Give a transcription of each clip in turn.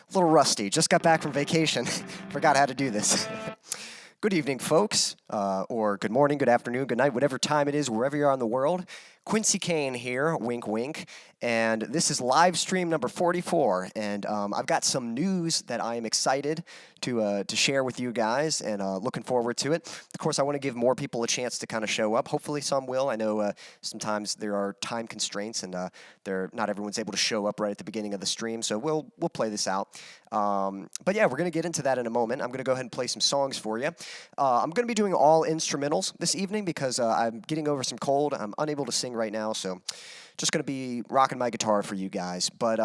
A little rusty. Just got back from vacation. Forgot how to do this. Good evening, folks, or good morning, good afternoon, good night, whatever time it is, wherever you are in the world. Quincy Kane here, wink, wink, and this is live stream number 44, and I've got some news that I am excited to share with you guys, and looking forward to it. Of course, I want to give more people a chance to kind of show up. Hopefully, some will. I know sometimes there are time constraints, and not everyone's able to show up right at the beginning of the stream, so we'll play this out. But yeah, we're going to get into that in a moment. I'm going to go ahead and play some songs for you. I'm going to be doing all instrumentals this evening because I'm getting over some cold. I'm unable to sing right now, so just going to be rocking my guitar for you guys. But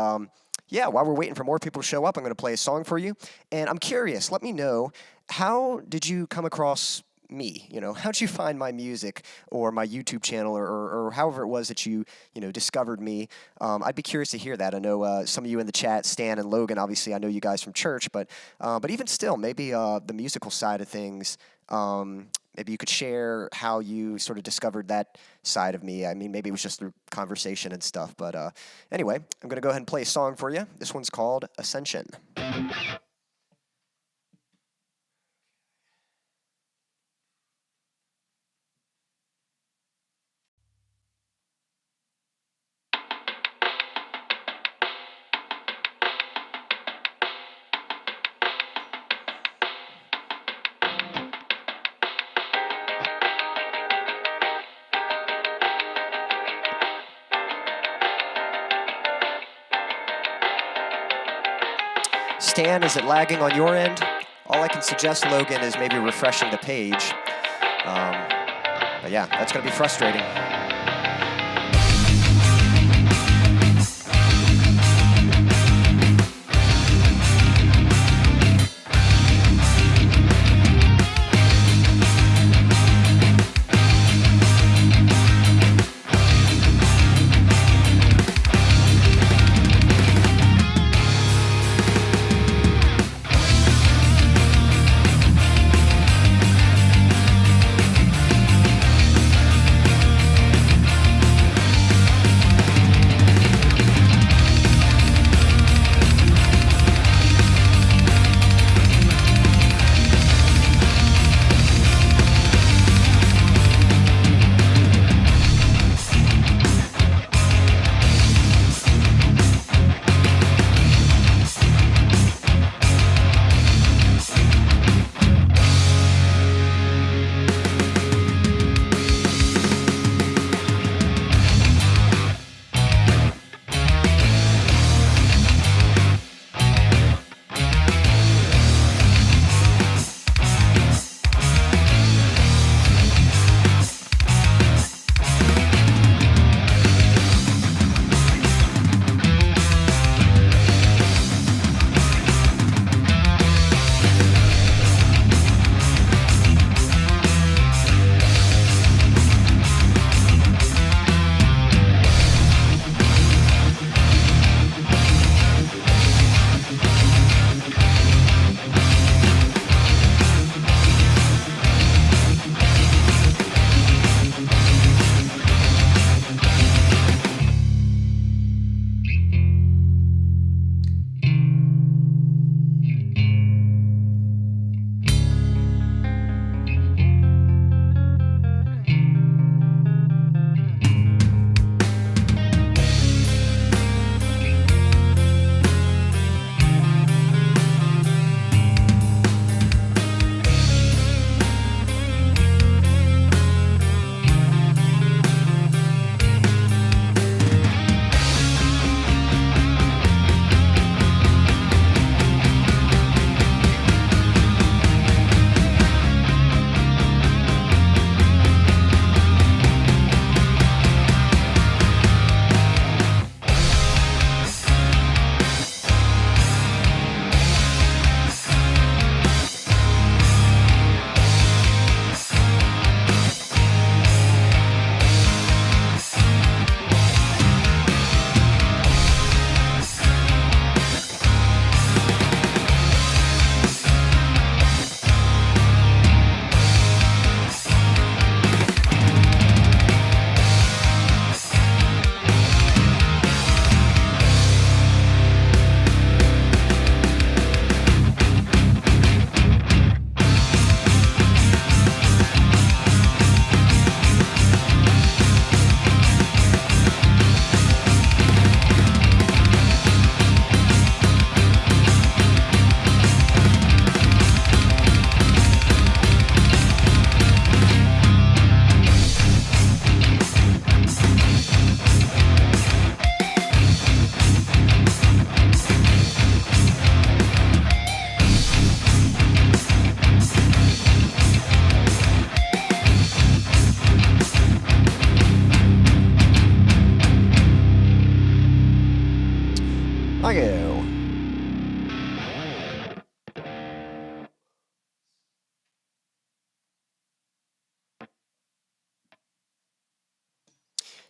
yeah, while we're waiting for more people to show up, I'm going to play a song for you. And I'm curious, let me know, how did you come across me? You know, how'd you find my music or my YouTube channel or however it was that you discovered me? I'd be curious to hear that. I know some of you in the chat, Stan and Logan, obviously I know you guys from church, but even still, maybe the musical side of things, maybe you could share how you sort of discovered that side of me. I mean, maybe it was just through conversation and stuff, but anyway, I'm going to go ahead and play a song for you. This one's called Ascension. Stan, is it lagging on your end? All I can suggest, Logan, is maybe refreshing the page. But yeah, that's going to be frustrating.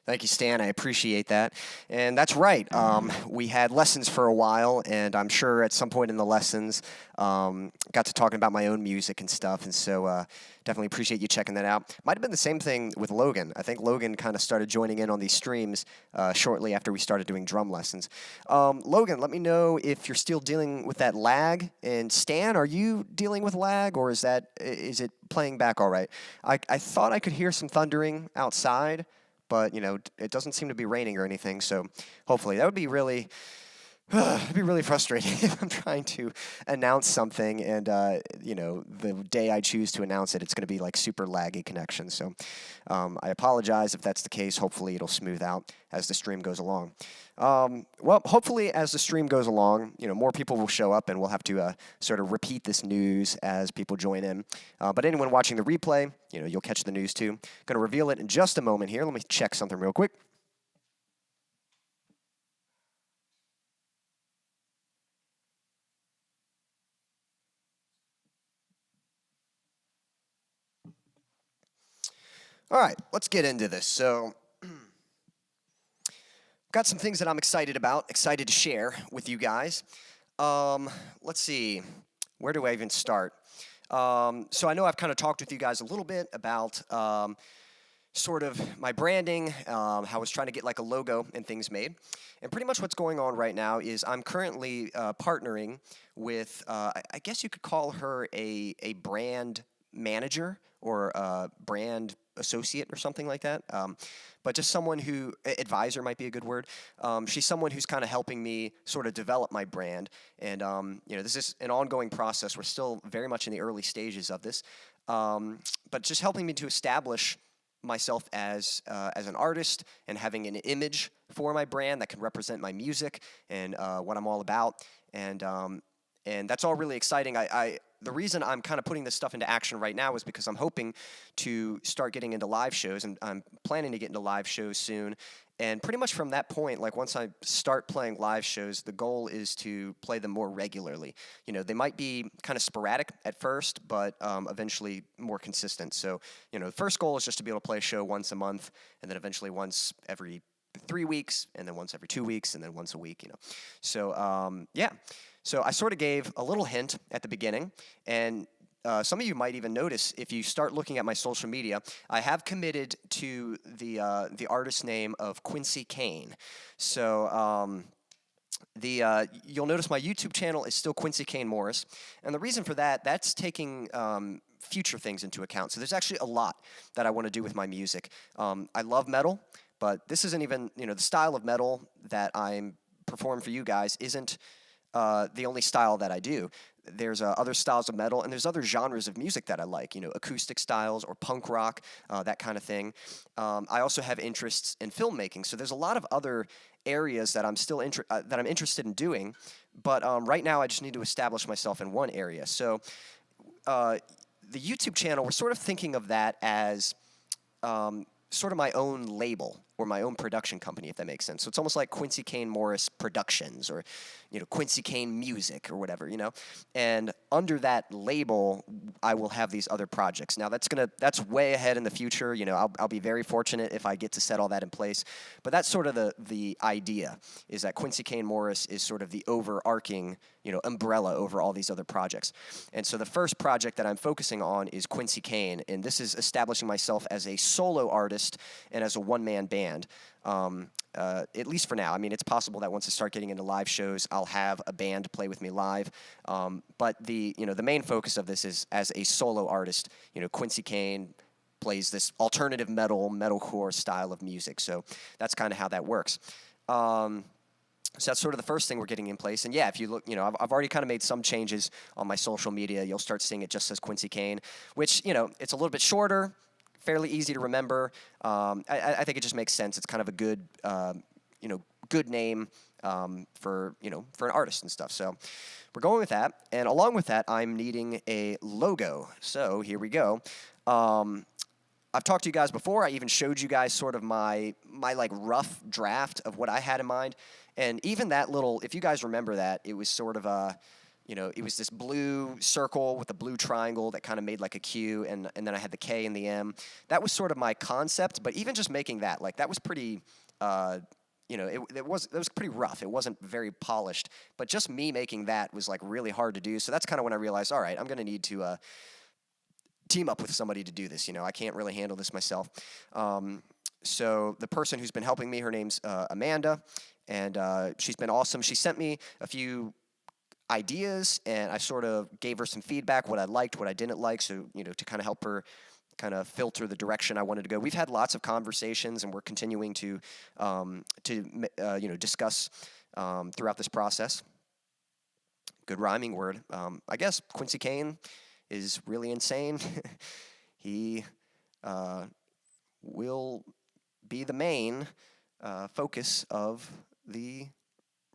Thank you, Stan. I appreciate that. And that's right. We had lessons for a while, and I'm sure at some point in the lessons, got to talking about my own music and stuff. And so definitely appreciate you checking that out. Might have been the same thing with Logan. I think Logan kind of started joining in on these streams shortly after we started doing drum lessons. Logan, let me know if you're still dealing with that lag. And Stan, are you dealing with lag, or is it playing back all right? I thought I could hear some thundering outside, but, it doesn't seem to be raining or anything, so hopefully that would be really, it'd be really frustrating if I'm trying to announce something and, the day I choose to announce it, it's going to be like super laggy connection. So I apologize if that's the case. Hopefully it'll smooth out as the stream goes along. Well, hopefully as the stream goes along, more people will show up and we'll have to sort of repeat this news as people join in. But anyone watching the replay, you'll catch the news too. Going to reveal it in just a moment here. Let me check something real quick. All right, let's get into this. So, got some things that I'm excited about, excited to share with you guys. Let's see, where do I even start? So I know I've kind of talked with you guys a little bit about sort of my branding, how I was trying to get like a logo and things made. And pretty much what's going on right now is I'm currently partnering with, I guess you could call her a brand manager or a brand associate or something like that. But just someone who, advisor might be a good word. She's someone who's kind of helping me sort of develop my brand. And, this is an ongoing process. We're still very much in the early stages of this. But just helping me to establish myself as an artist and having an image for my brand that can represent my music and what I'm all about. And that's all really exciting. The reason I'm kind of putting this stuff into action right now is because I'm hoping to start getting into live shows, and I'm planning to get into live shows soon. And pretty much from that point, like once I start playing live shows, the goal is to play them more regularly. They might be kind of sporadic at first, but eventually more consistent. So, the first goal is just to be able to play a show once a month, and then eventually once every 3 weeks, and then once every 2 weeks, and then once a week, So, yeah. So I sort of gave a little hint at the beginning, and some of you might even notice if you start looking at my social media, I have committed to the artist name of Quincy Kane. So you'll notice my YouTube channel is still Quincy Kane Morris, and the reason for that's taking future things into account. So there's actually a lot that I want to do with my music. I love metal, but this isn't even the style of metal that I'm performing for you guys isn't the only style that I do. There's other styles of metal, and there's other genres of music that I like, acoustic styles or punk rock, that kind of thing. I also have interests in filmmaking, so there's a lot of other areas that I'm still that I'm interested in doing, but right now I just need to establish myself in one area. So the YouTube channel, we're sort of thinking of that as sort of my own label or my own production company, if that makes sense. So it's almost like Quincy Kane Morris Productions or, Quincy Kane Music or whatever, And under that label, I will have these other projects. Now, that's way ahead in the future. I'll be very fortunate if I get to set all that in place. But that's sort of the idea, is that Quincy Kane Morris is sort of the overarching, umbrella over all these other projects. And so the first project that I'm focusing on is Quincy Kane, and this is establishing myself as a solo artist and as a one-man band. At least for now. I mean, it's possible that once I start getting into live shows, I'll have a band play with me live. But the main focus of this is as a solo artist. Quincy Kane plays this alternative metalcore style of music. So that's kind of how that works. So that's sort of the first thing we're getting in place. And yeah, if you look, I've already kind of made some changes on my social media. You'll start seeing it just says Quincy Kane, which, it's a little bit shorter, fairly easy to remember. I think it just makes sense. It's kind of a good, good name for an artist and stuff. So we're going with that. And along with that, I'm needing a logo. So here we go. I've talked to you guys before. I even showed you guys sort of my like rough draft of what I had in mind. And even that little, if you guys remember that, it was sort of it was this blue circle with a blue triangle that kind of made like a Q, and then I had the K and the M. That was sort of my concept, but even just making that, like, that was pretty, it was pretty rough. It wasn't very polished, but just me making that was like really hard to do. So that's kind of when I realized, all right, I'm going to need to team up with somebody to do this. I can't really handle this myself. So the person who's been helping me, her name's Amanda, and she's been awesome. She sent me a few ideas, and I sort of gave her some feedback, what I liked, what I didn't like, so, to kind of help her kind of filter the direction I wanted to go. We've had lots of conversations, and we're continuing to discuss throughout this process. Good rhyming word. I guess Quincy Kane is really insane. He will be the main focus of the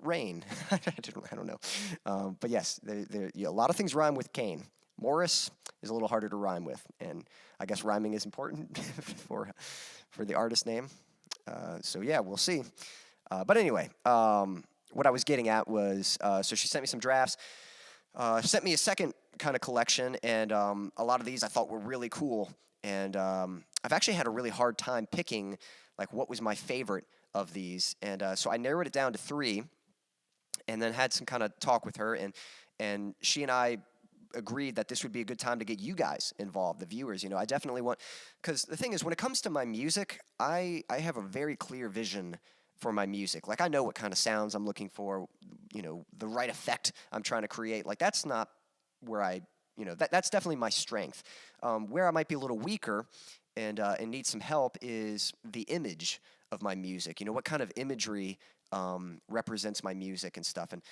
rain. I don't know. But yes, a lot of things rhyme with Kane. Morris is a little harder to rhyme with, and I guess rhyming is important for the artist name. So yeah, we'll see. But anyway, what I was getting at was, so she sent me some drafts. She sent me a second kind of collection, and a lot of these I thought were really cool. And I've actually had a really hard time picking like what was my favorite of these, and so I narrowed it down to 3. And then had some kind of talk with her, and she and I agreed that this would be a good time to get you guys involved, the viewers. I definitely want, because the thing is, when it comes to my music, I have a very clear vision for my music. Like, I know what kind of sounds I'm looking for, the right effect I'm trying to create. Like, that's not where that's definitely my strength. Where I might be a little weaker and need some help is the image of my music. What kind of imagery represents my music and stuff. And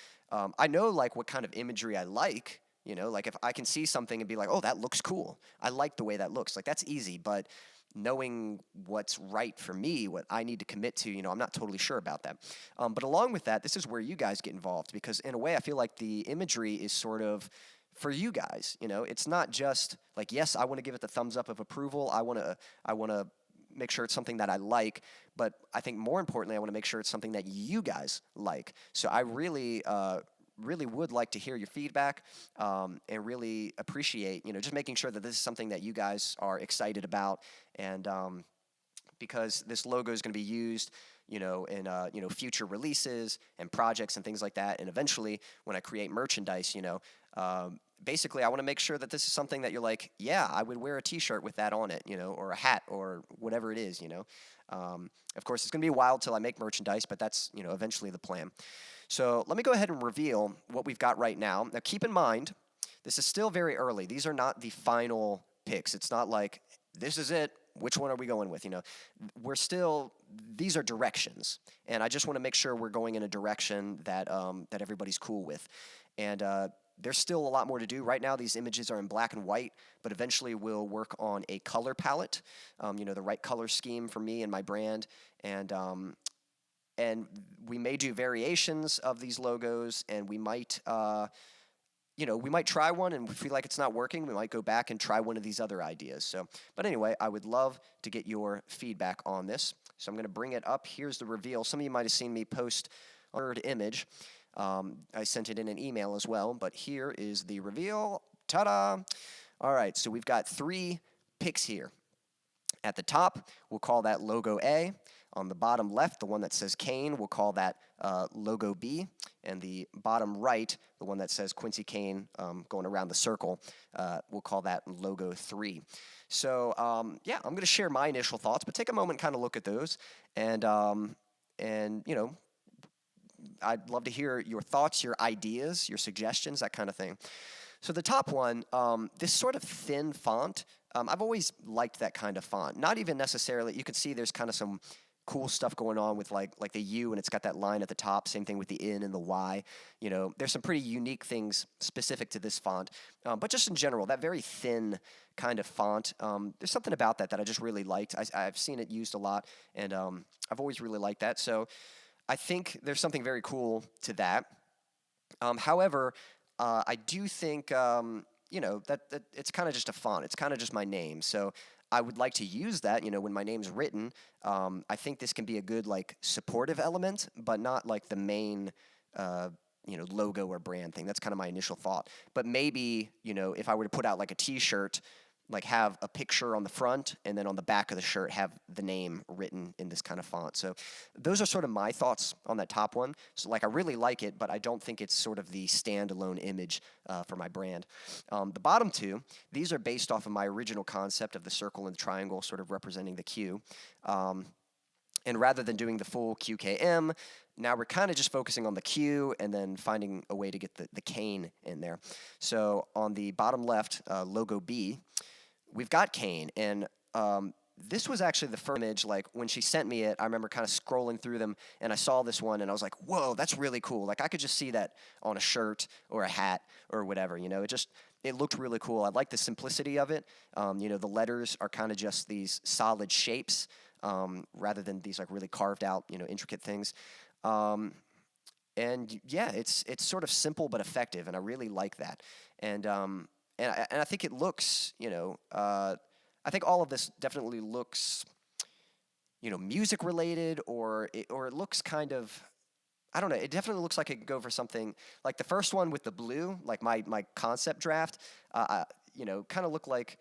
I know like what kind of imagery I like, like if I can see something and be like, oh, that looks cool. I like the way that looks. Like, that's easy, but knowing what's right for me, what I need to commit to, I'm not totally sure about that. But along with that, this is where you guys get involved, because in a way I feel like the imagery is sort of for you guys. It's not just like, yes, I want to give it the thumbs up of approval. I want to make sure it's something that I like, but I think more importantly, I want to make sure it's something that you guys like. So I really would like to hear your feedback, and really appreciate, just making sure that this is something that you guys are excited about, and because this logo is going to be used, in future releases and projects and things like that, and eventually when I create merchandise, basically, I want to make sure that this is something that you're like, yeah, I would wear a T-shirt with that on it, or a hat or whatever it is, Of course, it's going to be a while till I make merchandise, but that's, eventually the plan. So let me go ahead and reveal what we've got right now. Now, keep in mind, this is still very early. These are not the final picks. It's not like, this is it. Which one are we going with? These are directions, and I just want to make sure we're going in a direction that that everybody's cool with. And there's still a lot more to do. Right now, these images are in black and white, but eventually we'll work on a color palette, the right color scheme for me and my brand, and we may do variations of these logos, and we might, we might try one, and if we feel like it's not working, we might go back and try one of these other ideas. So, but anyway, I would love to get your feedback on this. So I'm going to bring it up. Here's the reveal. Some of you might have seen me post a third image. I sent it in an email as well, but here is the reveal. Ta-da! All right, so we've got 3 picks here. At the top, we'll call that logo A. On the bottom left, the one that says Kane, we'll call that logo B. And the bottom right, the one that says Quincy Kane going around the circle, we'll call that logo 3. So, yeah, I'm going to share my initial thoughts, but take a moment and kind of look at those. And I'd love to hear your thoughts, your ideas, your suggestions, that kind of thing. So the top one, this sort of thin font, I've always liked that kind of font. Not even necessarily, you can see there's kind of some cool stuff going on with like the U, and it's got that line at the top. Same thing with the N and the Y. There's some pretty unique things specific to this font. But just in general, that very thin kind of font, there's something about that I just really liked. I've seen it used a lot, and I've always really liked that. So I think there's something very cool to that. However, I do think, that it's kind of just a font. It's kind of just my name. So I would like to use that, when my name's written. I think this can be a good, supportive element, but not, the main, logo or brand thing. That's kind of my initial thought. But maybe, if I were to put out like a T-shirt, like have a picture on the front and then on the back of the shirt have the name written in this kind of font. So those are sort of my thoughts on that top one. So like I really like it, but I don't think it's sort of the standalone image for my brand. The bottom two, these are based off of my original concept of the circle and the triangle sort of representing the Q. And rather than doing the full QKM, now we're kind of just focusing on the Q and then finding a way to get the Kane in there. So on the bottom left, logo B, we've got Kane. And this was actually the first image, like when she sent me it, I remember kind of scrolling through them and I saw this one and I was like, whoa, that's really cool. Like I could just see that on a shirt or a hat or whatever, it looked really cool. I like the simplicity of it. The letters are kind of just these solid shapes. Rather than these like really carved out, intricate things. And yeah, it's sort of simple but effective, and I really like that. And I think it looks, I think all of this definitely looks, music related, or it looks kind of, I don't know. It definitely looks like it could go for something like the first one with the blue, like my concept draft. Kind of looked like.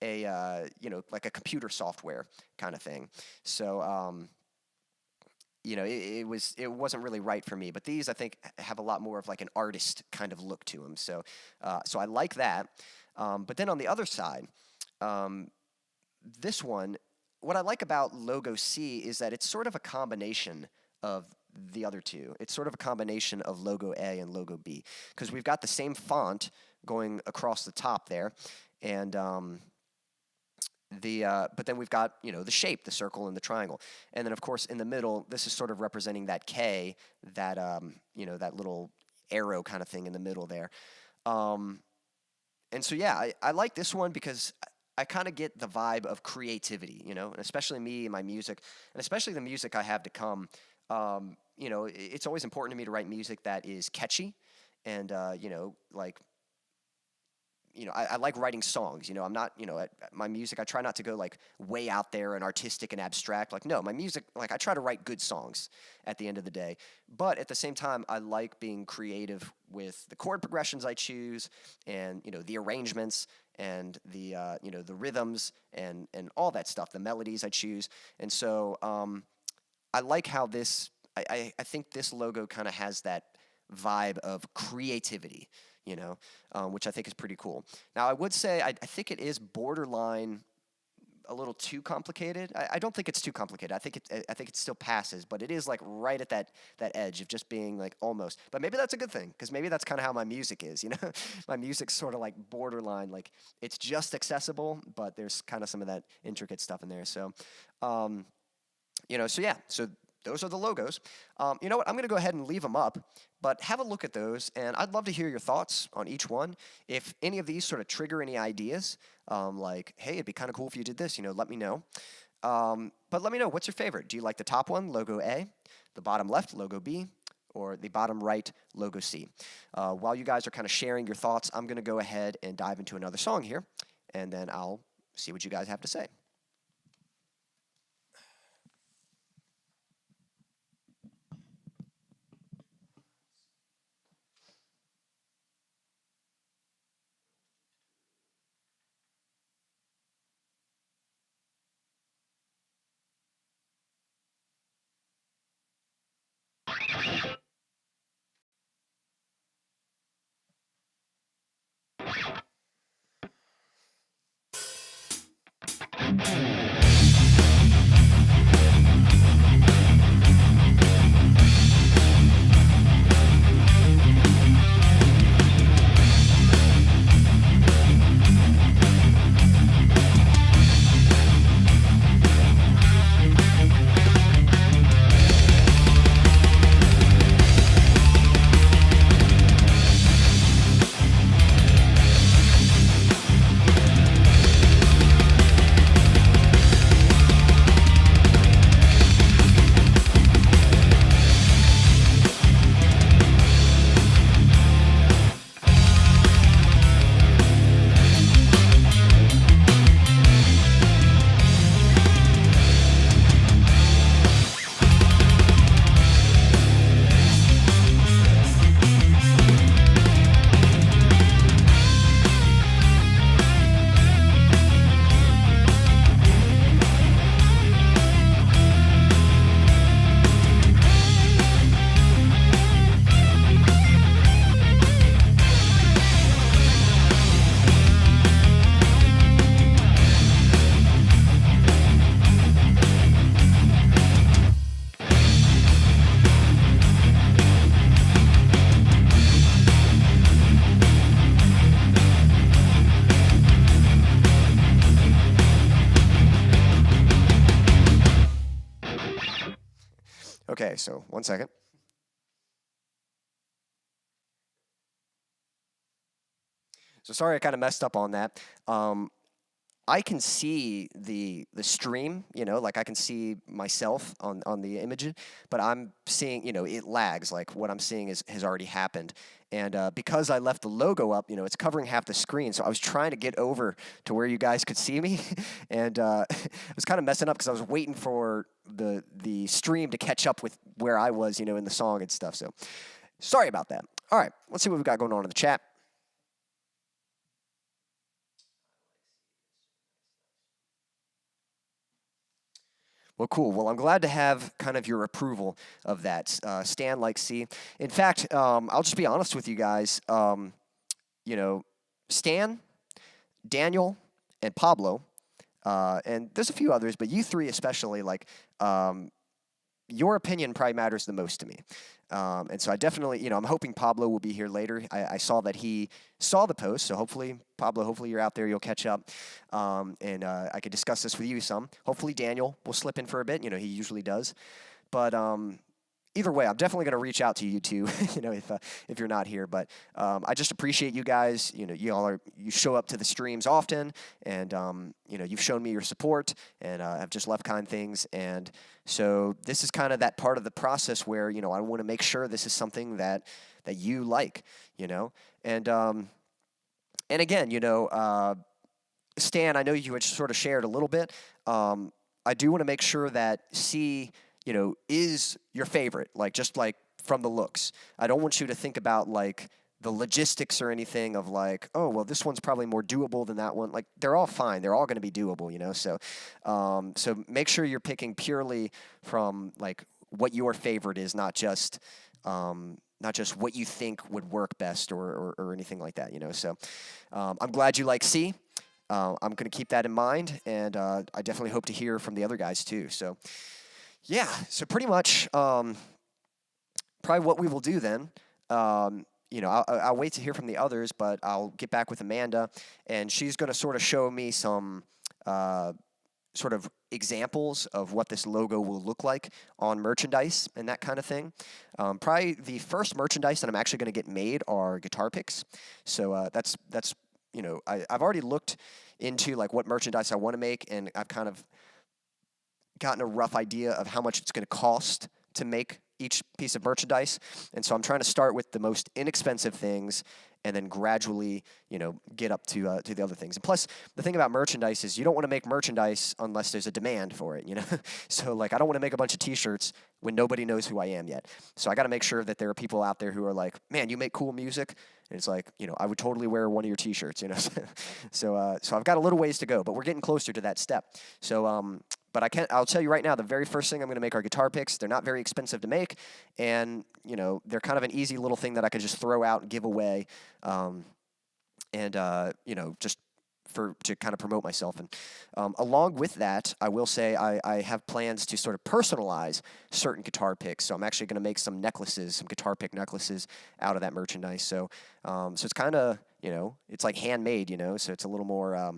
Like a computer software kind of thing. So, it wasn't really right for me. But these, I think, have a lot more of like an artist kind of look to them. So I like that. But then on the other side, this one, what I like about logo C is that it's sort of a combination of the other two. It's sort of a combination of logo A and logo B, because we've got the same font going across the top there, and but then we've got, the shape, the circle and the triangle. And then, of course, in the middle, this is sort of representing that K, that, that little arrow kind of thing in the middle there. And so, yeah, I like this one because I kind of get the vibe of creativity, and especially me and my music, and especially the music I have to come. It's always important to me to write music that is catchy and, I like writing songs. I'm not, my music, I try not to go like way out there and artistic and abstract. Like, no, my music, like I try to write good songs at the end of the day. But at the same time, I like being creative with the chord progressions I choose and, the arrangements and the, the rhythms and all that stuff, the melodies I choose. And so I like how this, I think this logo kind of has that vibe of creativity, which I think is pretty cool. Now, I would say I think it is borderline a little too complicated. I don't think it's too complicated. I think it still passes, but it is like right at that edge of just being like almost. But maybe that's a good thing, because maybe that's kind of how my music is. My music's sort of like borderline, like it's just accessible, but there's kind of some of that intricate stuff in there. So, so yeah, so. Those are the logos. You know what? I'm going to go ahead and leave them up, but have a look at those, and I'd love to hear your thoughts on each one. If any of these sort of trigger any ideas, like, hey, it'd be kind of cool if you did this, let me know. But let me know, what's your favorite? Do you like the top one, logo A, the bottom left, logo B, or the bottom right, logo C? While you guys are kind of sharing your thoughts, I'm going to go ahead and dive into another song here, and then I'll see what you guys have to say. Okay, so 1 second. So sorry I kind of messed up on that. I can see the stream, like I can see myself on the image, but I'm seeing, it lags. Like what I'm seeing has already happened. And because I left the logo up, it's covering half the screen. So I was trying to get over to where you guys could see me, and I was kind of messing up because I was waiting for the stream to catch up with where I was, in the song and stuff. So sorry about that. All right, let's see what we've got going on in the chat. Well, cool. Well, I'm glad to have kind of your approval of that. Stan likes C. In fact, I'll just be honest with you guys. Stan, Daniel, and Pablo, and there's a few others, but you three especially, like, your opinion probably matters the most to me. And so I definitely, I'm hoping Pablo will be here later. I saw that he saw the post, so hopefully, Pablo, hopefully you're out there, you'll catch up, and I could discuss this with you some. Hopefully Daniel will slip in for a bit, he usually does. But either way, I'm definitely going to reach out to you two, if you're not here. But I just appreciate you guys. You show up to the streams often, and you've shown me your support, and have just left kind things. And so this is kind of that part of the process where I want to make sure this is something that you like, and again, Stan, I know you had sort of shared a little bit. I do want to make sure that C, is your favorite, just from the looks. I don't want you to think about the logistics or anything of oh, well, this one's probably more doable than that one. They're all fine. They're all going to be doable, So make sure you're picking purely from what your favorite is, not just what you think would work best or anything like that, So I'm glad you like C. I'm going to keep that in mind, and I definitely hope to hear from the other guys too. So yeah, so pretty much probably what we will do then, I'll wait to hear from the others, but I'll get back with Amanda, and she's going to sort of show me some sort of examples of what this logo will look like on merchandise and that kind of thing. Probably the first merchandise that I'm actually going to get made are guitar picks. So that's I've already looked into what merchandise I want to make, and I've kind of gotten a rough idea of how much it's going to cost to make each piece of merchandise. And so I'm trying to start with the most inexpensive things and then gradually, get up to the other things. And plus, the thing about merchandise is you don't want to make merchandise unless there's a demand for it, So, I don't want to make a bunch of T-shirts when nobody knows who I am yet. So I got to make sure that there are people out there who are like, man, you make cool music. And it's I would totally wear one of your T-shirts, So I've got a little ways to go, but we're getting closer to that step. So, but I'll tell you right now, the very first thing I'm going to make are guitar picks. Kind of an easy little thing that I could just throw out and give away, just to kind of promote myself. And along with that, I will say I have plans to sort of personalize certain guitar picks. So I'm actually going to make some necklaces, some guitar pick necklaces out of that merchandise. So it's kind of, it's like handmade, so it's a little more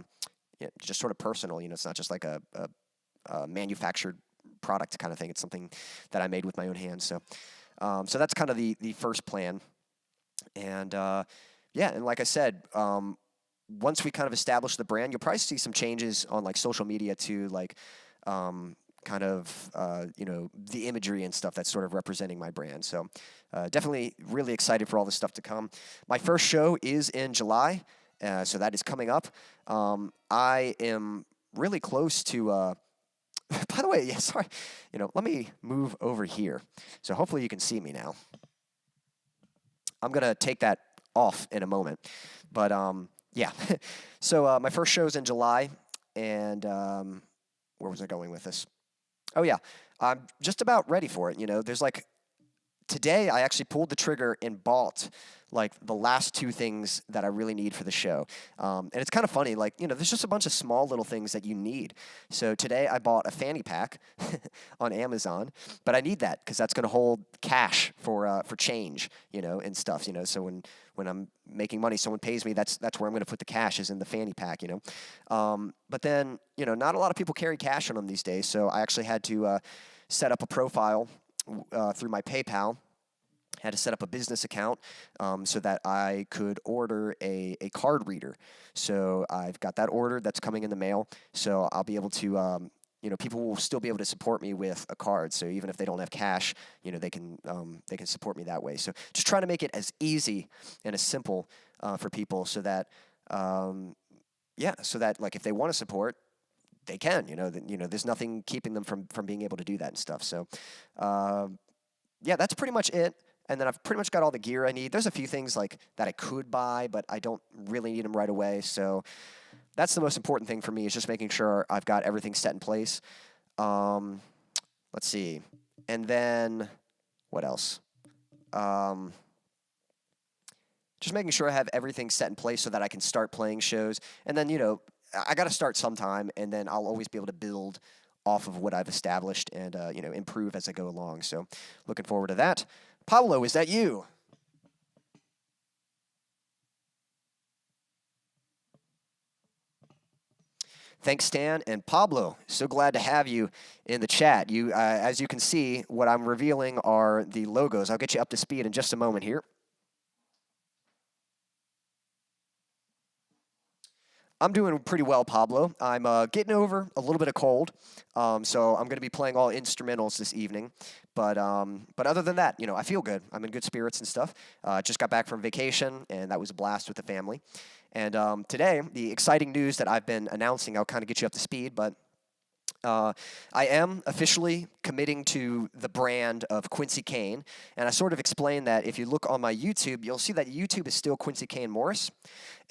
just sort of personal. It's not just like a manufactured product kind of thing. It's something that I made with my own hands. So that's kind of the first plan. And and like I said, once we kind of establish the brand, you'll probably see some changes on social media to kind of the imagery and stuff that's sort of representing my brand. So definitely really excited for all this stuff to come. My first show is in July, so that is coming up. I am really close to. By the way, yeah, sorry. Let me move over here. So hopefully you can see me now. I'm going to take that off in a moment. But, yeah. So my first show is in July. And where was I going with this? Oh, yeah. I'm just about ready for it. There's today I actually pulled the trigger and bought the last two things that I really need for the show. And it's kind of funny, there's just a bunch of small little things that you need. So today I bought a fanny pack on Amazon, but I need that because that's going to hold cash for change, and stuff, So when I'm making money, someone pays me, that's where I'm going to put the cash is in the fanny pack, But then, not a lot of people carry cash on them these days. So I actually had to set up a profile through my PayPal. Had to set up a business account so that I could order a card reader. So I've got that ordered. That's coming in the mail. So I'll be able to, people will still be able to support me with a card. So even if they don't have cash, they can support me that way. So just trying to make it as easy and as simple for people so that, like if they want to support, they can. There's nothing keeping them from being able to do that and stuff. So that's pretty much it. And then I've pretty much got all the gear I need. There's a few things like that I could buy, but I don't really need them right away. So that's the most important thing for me, is just making sure I've got everything set in place. Let's see. And then what else? Just making sure I have everything set in place so that I can start playing shows. And then, I got to start sometime, and then I'll always be able to build off of what I've established and, improve as I go along. So looking forward to that. Pablo, is that you? Thanks, Stan. And Pablo, so glad to have you in the chat. As you can see, what I'm revealing are the logos. I'll get you up to speed in just a moment here. I'm doing pretty well, Pablo. I'm getting over a little bit of cold, so I'm going to be playing all instrumentals this evening. But other than that, I feel good. I'm in good spirits and stuff. Just got back from vacation, and that was a blast with the family. And today, the exciting news that I've been announcing, I'll kind of get you up to speed, but I am officially committing to the brand of Quincy Kane, and I sort of explained that if you look on my YouTube, you'll see that YouTube is still Quincy Kane Morris,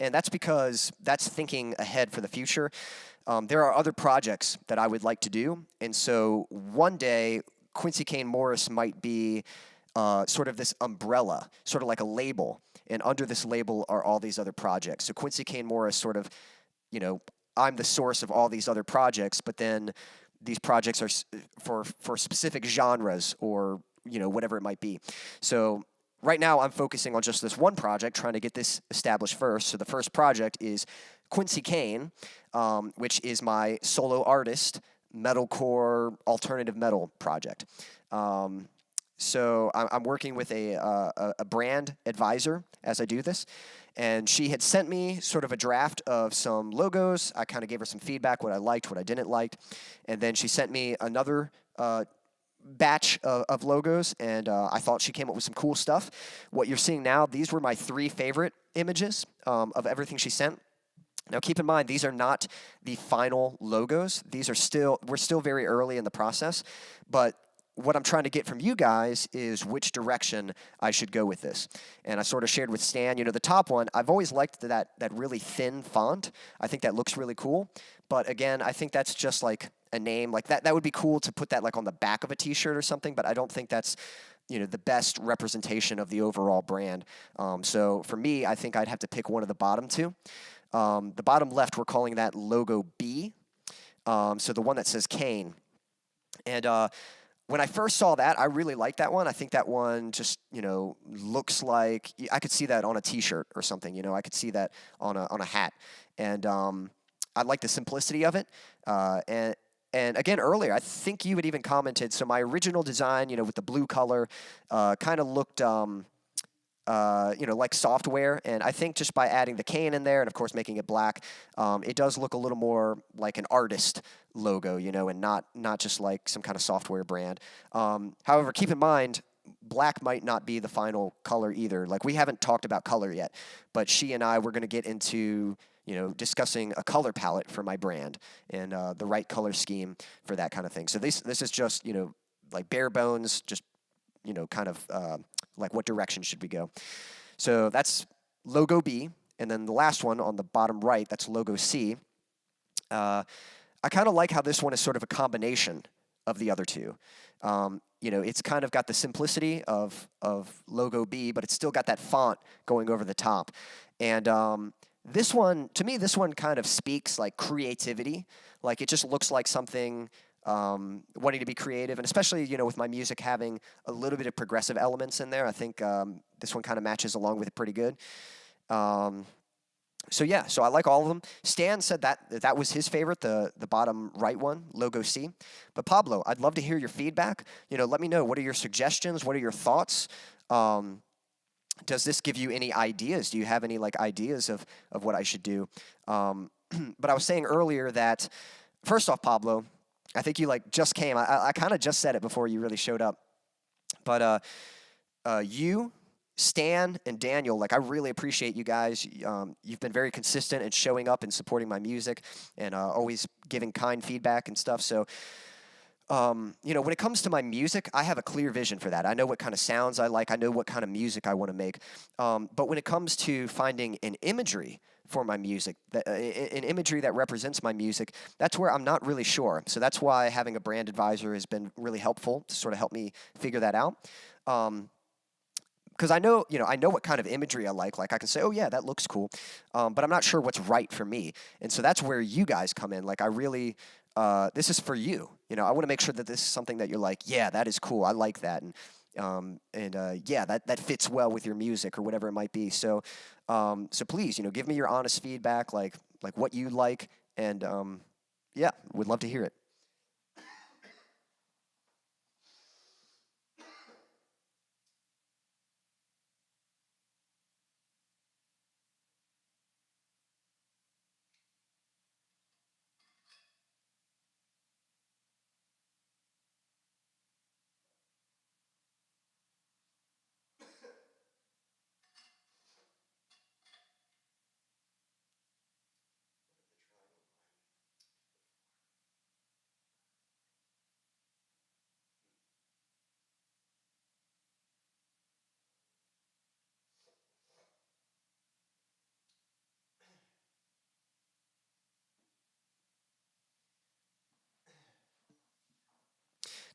and that's because that's thinking ahead for the future. There are other projects that I would like to do, and so one day, Quincy Kane Morris might be sort of this umbrella, sort of like a label, and under this label are all these other projects. So Quincy Kane Morris sort of, I'm the source of all these other projects, but then these projects are for specific genres or, whatever it might be. So right now I'm focusing on just this one project, trying to get this established first. So the first project is Quincy Kane, which is my solo artist, metalcore, alternative metal project. So I'm working with a brand advisor as I do this. And she had sent me sort of a draft of some logos. I kind of gave her some feedback, what I liked, what I didn't like. And then she sent me another batch of logos, and I thought she came up with some cool stuff. What you're seeing now, these were my 3 favorite images of everything she sent. Now, keep in mind, these are not the final logos. We're still very early in the process, but what I'm trying to get from you guys is which direction I should go with this. And I sort of shared with Stan, the top one, I've always liked that really thin font. I think that looks really cool. But again, I think that's just like a name. Like that would be cool to put that like on the back of a t-shirt or something, but I don't think that's, the best representation of the overall brand. So for me, I think I'd have to pick one of the bottom 2. The bottom left, we're calling that logo B. So the one that says Kane. And when I first saw that, I really liked that one. I think that one just, looks like I could see that on a T-shirt or something. I could see that on a hat, and I like the simplicity of it. And again, earlier, I think you had even commented. So my original design, with the blue color, kind of looked, like software. And I think just by adding the Kane in there and, of course, making it black, it does look a little more like an artist logo, and not just like some kind of software brand. However, keep in mind, black might not be the final color either. Like, we haven't talked about color yet, but she and I were going to get into, discussing a color palette for my brand and the right color scheme for that kind of thing. So this is just, like bare bones, just, kind of like what direction should we go. So that's logo B. And then the last one on the bottom right, that's logo C. I kind of like how this one is sort of a combination of the other 2. It's kind of got the simplicity of logo B, but it's still got that font going over the top. And this one, to me, this one kind of speaks like creativity. Like, it just looks like something wanting to be creative, and especially, with my music having a little bit of progressive elements in there, I think this one kind of matches along with it pretty good. So yeah, so I like all of them. Stan said that was his favorite, the bottom right one, logo C. But Pablo, I'd love to hear your feedback. Let me know, what are your suggestions? What are your thoughts? Does this give you any ideas? Do you have any ideas of what I should do? But I was saying earlier that, first off, Pablo, I think you just came. I kind of just said it before you really showed up. But you, Stan, and Daniel, I really appreciate you guys. You've been very consistent in showing up and supporting my music and always giving kind feedback and stuff. So, when it comes to my music, I have a clear vision for that. I know what kind of sounds I like. I know what kind of music I want to make. But when it comes to finding an imagery for my music, an imagery that represents my music, that's where I'm not really sure. So that's why having a brand advisor has been really helpful to sort of help me figure that out. Because I know what kind of imagery I like. I can say, oh yeah, that looks cool, but I'm not sure what's right for me. And so that's where you guys come in. I really, this is for you. I want to make sure that this is something that you're like, yeah, that is cool. I like that, and yeah, that fits well with your music or whatever it might be. So, so please, give me your honest feedback, like what you like, and yeah, would love to hear it.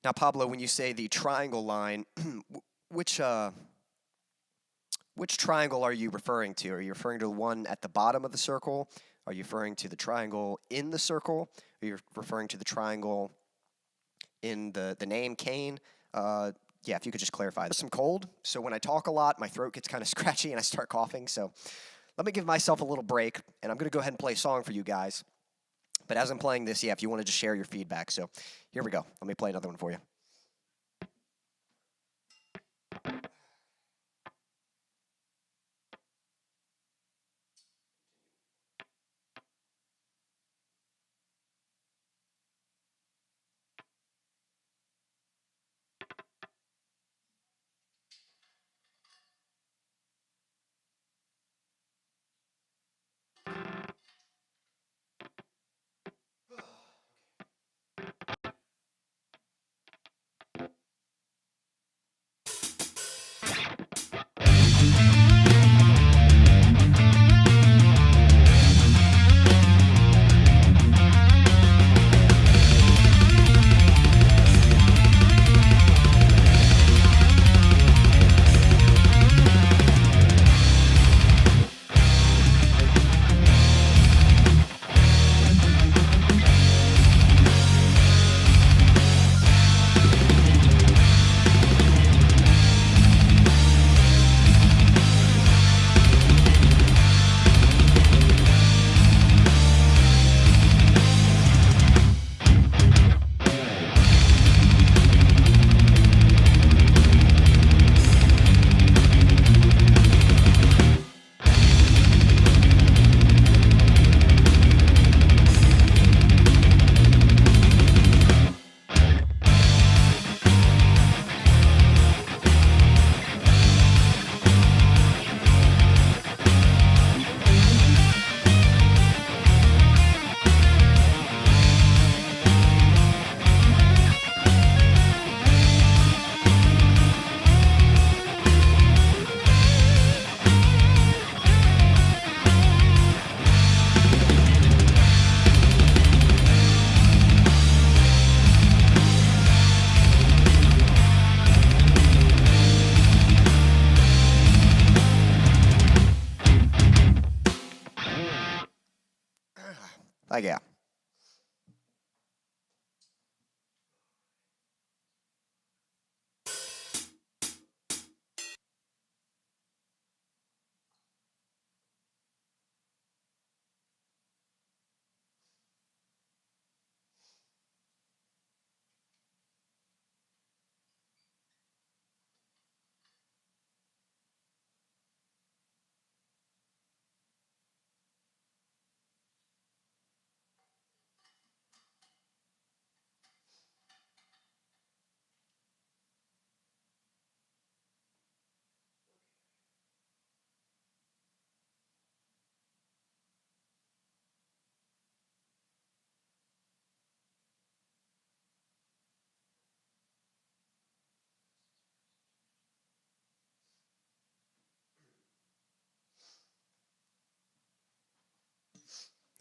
Now, Pablo, when you say the triangle line, which which triangle are you referring to? Are you referring to the one at the bottom of the circle? Are you referring to the triangle in the circle? Are you referring to the triangle in the name Kane? Yeah, if you could just clarify. There's some cold, so when I talk a lot, my throat gets kind of scratchy and I start coughing. So let me give myself a little break, and I'm going to go ahead and play a song for you guys. But as I'm playing this, yeah, if you want to just share your feedback. So here we go. Let me play another one for you. Yeah.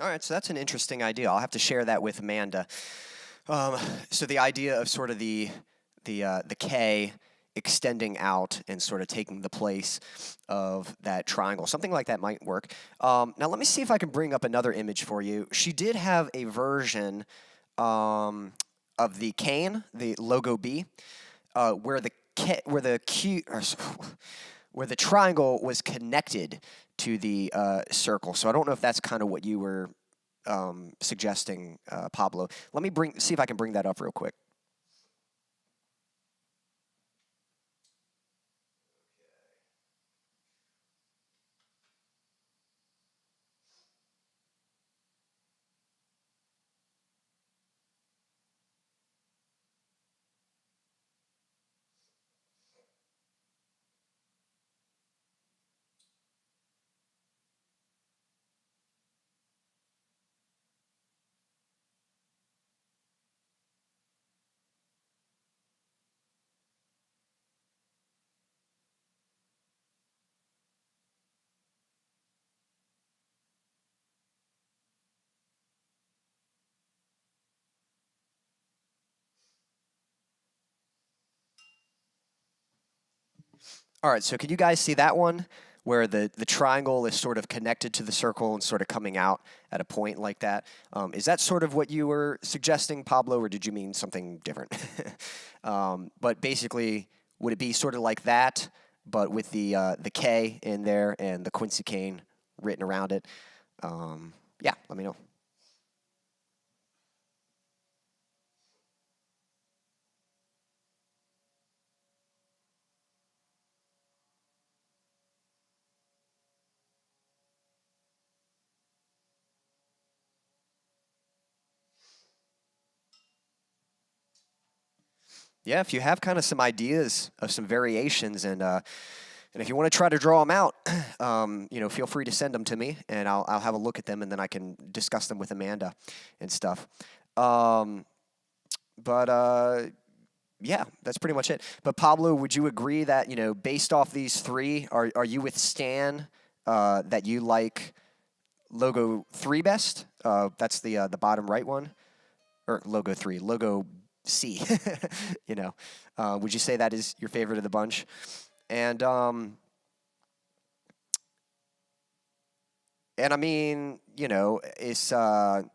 All right, so that's an interesting idea. I'll have to share that with Amanda. So the idea of sort of the K extending out and sort of taking the place of that triangle, something like that might work. Now let me see if I can bring up another image for you. She did have a version of the Kane, the logo B, where the triangle was connected to the circle. So I don't know if that's kind of what you were suggesting, Pablo. Let me see if I can bring that up real quick. All right, so can you guys see that one where the triangle is sort of connected to the circle and sort of coming out at a point like that? Is that sort of what you were suggesting, Pablo, or did you mean something different? But basically, would it be sort of like that, but with the K in there and the Quincy Kane written around it? Yeah, let me know. Yeah, if you have kind of some ideas of some variations and if you want to try to draw them out, feel free to send them to me, and I'll have a look at them, and then I can discuss them with Amanda and stuff. Yeah, that's pretty much it. But Pablo, would you agree that based off these three, are you with Stan that you like logo 3 best? That's the bottom right one, or logo 3, logo C. Would you say that is your favorite of the bunch? And I mean, it's do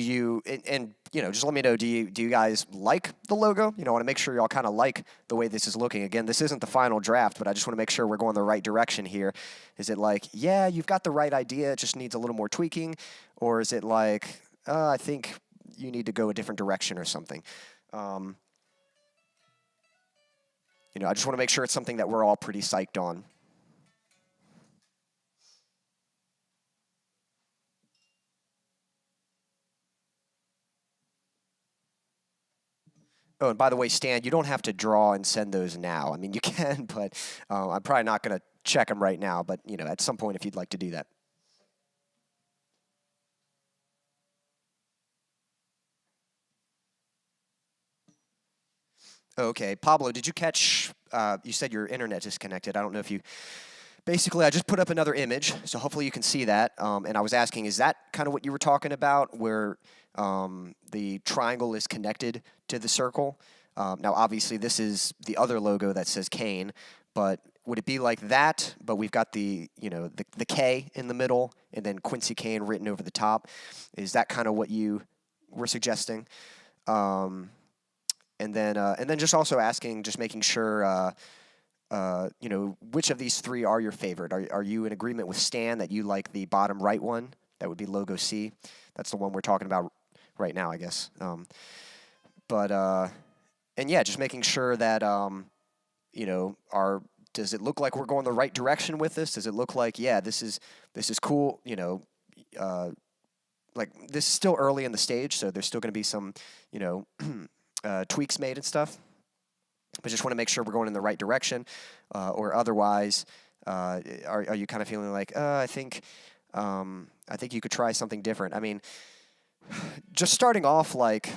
you and just let me know, do you guys like the logo? I want to make sure y'all kind of like the way this is looking. Again, this isn't the final draft, but I just want to make sure we're going the right direction here. Is it like, yeah, you've got the right idea, it just needs a little more tweaking, or is it like, I think you need to go a different direction or something? I just want to make sure it's something that we're all pretty psyched on. Oh, and by the way, Stan, you don't have to draw and send those now. I mean, you can, but I'm probably not going to check them right now. But, at some point if you'd like to do that. Okay. Pablo, did you catch, you said your internet disconnected. I don't know if you, basically I just put up another image, so hopefully you can see that. And I was asking, is that kind of what you were talking about, where the triangle is connected to the circle? Now, obviously, this is the other logo that says Kane, but would it be like that, but we've got the K in the middle, and then Quincy Kane written over the top? Is that kind of what you were suggesting? And then just also asking, just making sure, which of these three are your favorite? Are you in agreement with Stan that you like the bottom right one? That would be logo C. That's the one we're talking about right now, I guess. And yeah, just making sure that, does it look like we're going the right direction with this? Does it look like, yeah, this is cool, like this is still early in the stage, so there's still going to be some, tweaks made and stuff. But just want to make sure we're going in the right direction, or otherwise, are you kind of feeling like, I think you could try something different? I mean, just starting off like,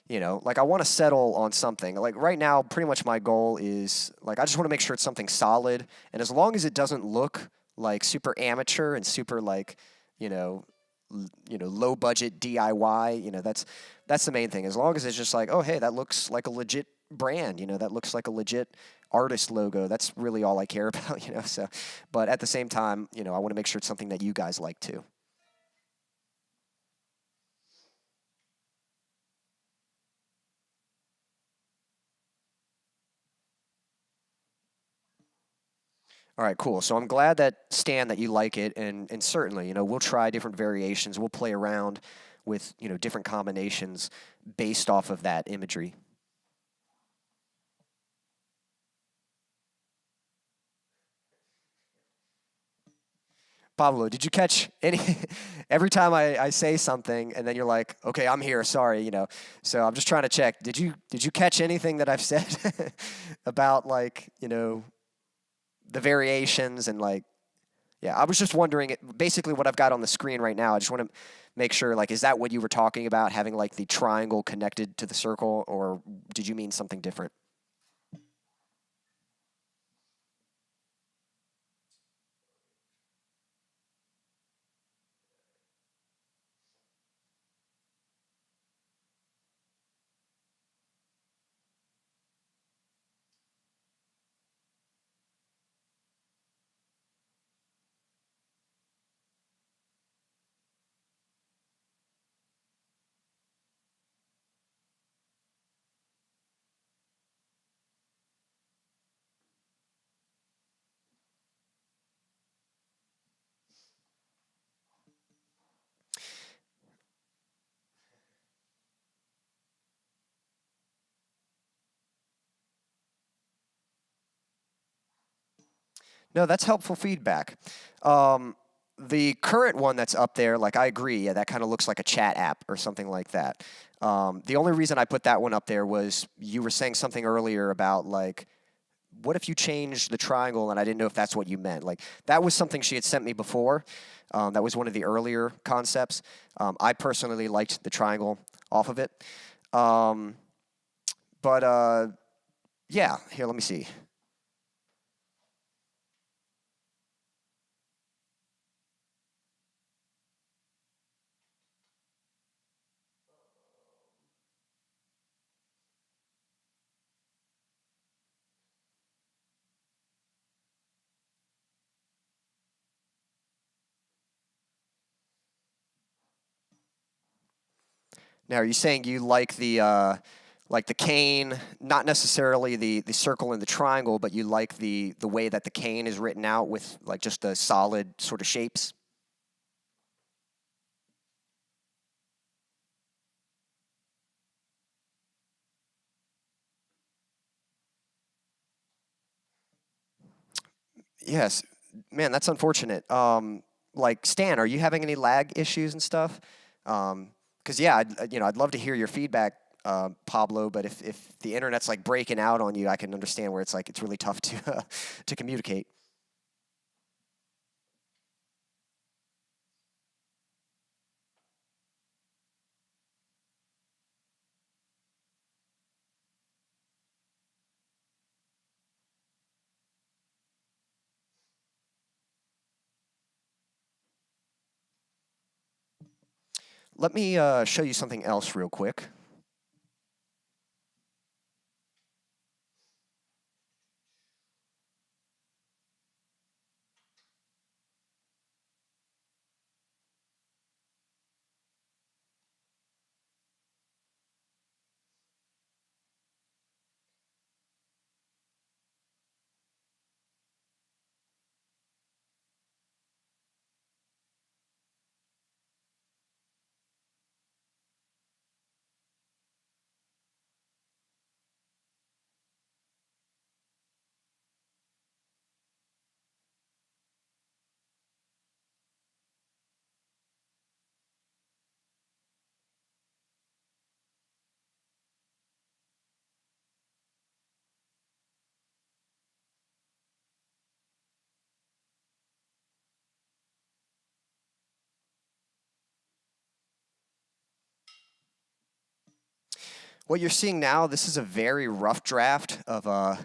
like I want to settle on something. Like right now, pretty much my goal is like I just want to make sure it's something solid, and as long as it doesn't look like super amateur and super like, you know, low budget DIY. That's the main thing. As long as it's just like, oh hey, that looks like a legit brand. That looks like a legit artist logo. That's really all I care about. So, but at the same time, I want to make sure it's something that you guys like too. All right, cool. So I'm glad that Stan that you like it, and certainly, we'll try different variations. We'll play around with different combinations based off of that imagery. Pablo, did you catch any? Every time I say something, and then you're like, "Okay, I'm here. Sorry." So I'm just trying to check. Did you catch anything that I've said about like the variations and like? Yeah, I was just wondering. Basically, what I've got on the screen right now, I just want to make sure. Like, is that what you were talking about? Having like the triangle connected to the circle, or did you mean something different? No, that's helpful feedback. Um, the current one that's up there, like I agree, yeah, that kind of looks like a chat app or something like that. The only reason I put that one up there was you were saying something earlier about like, what if you changed the triangle and I didn't know if that's what you meant. Like that was something she had sent me before. That was one of the earlier concepts. I personally liked the triangle off of it. Um, but yeah, here, let me see. Now, are you saying you like the cane, not necessarily the circle and the triangle, but you like the way that the cane is written out with like just the solid sort of shapes? Yes, man, that's unfortunate. Like Stan, are you having any lag issues and stuff? Because yeah, I'd love to hear your feedback, Pablo. But if the internet's like breaking out on you, I can understand where it's like it's really tough to to communicate. Let me show you something else real quick. What you're seeing now, this is a very rough draft of a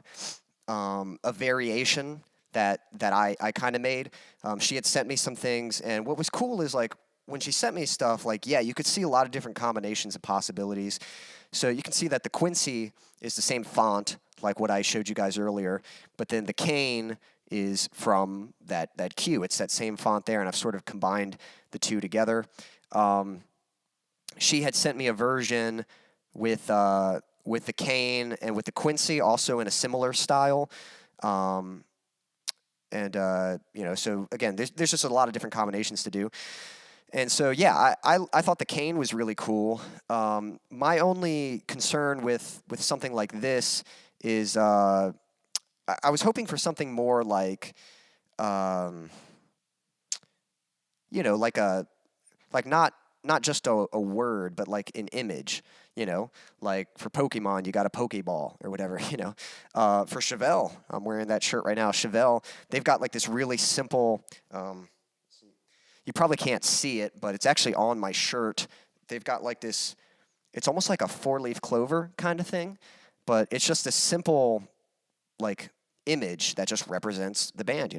variation that I kind of made. She had sent me some things, and what was cool is like when she sent me stuff, like yeah, you could see a lot of different combinations of possibilities. So you can see that the Quincy is the same font like what I showed you guys earlier, but then the Kane is from that Q. It's that same font there, and I've sort of combined the two together. She had sent me a version with the Kane and with the Quincy, also in a similar style. So again, there's just a lot of different combinations to do. And so, yeah, I thought the Kane was really cool. My only concern with something like this is I was hoping for something more like, like not just a word, but like an image. Like for Pokemon, you got a Pokeball or whatever. For Chevelle, I'm wearing that shirt right now. Chevelle, they've got like this really simple. You probably can't see it, but it's actually on my shirt. They've got like this. It's almost like a four-leaf clover kind of thing, but it's just a simple like image that just represents the band.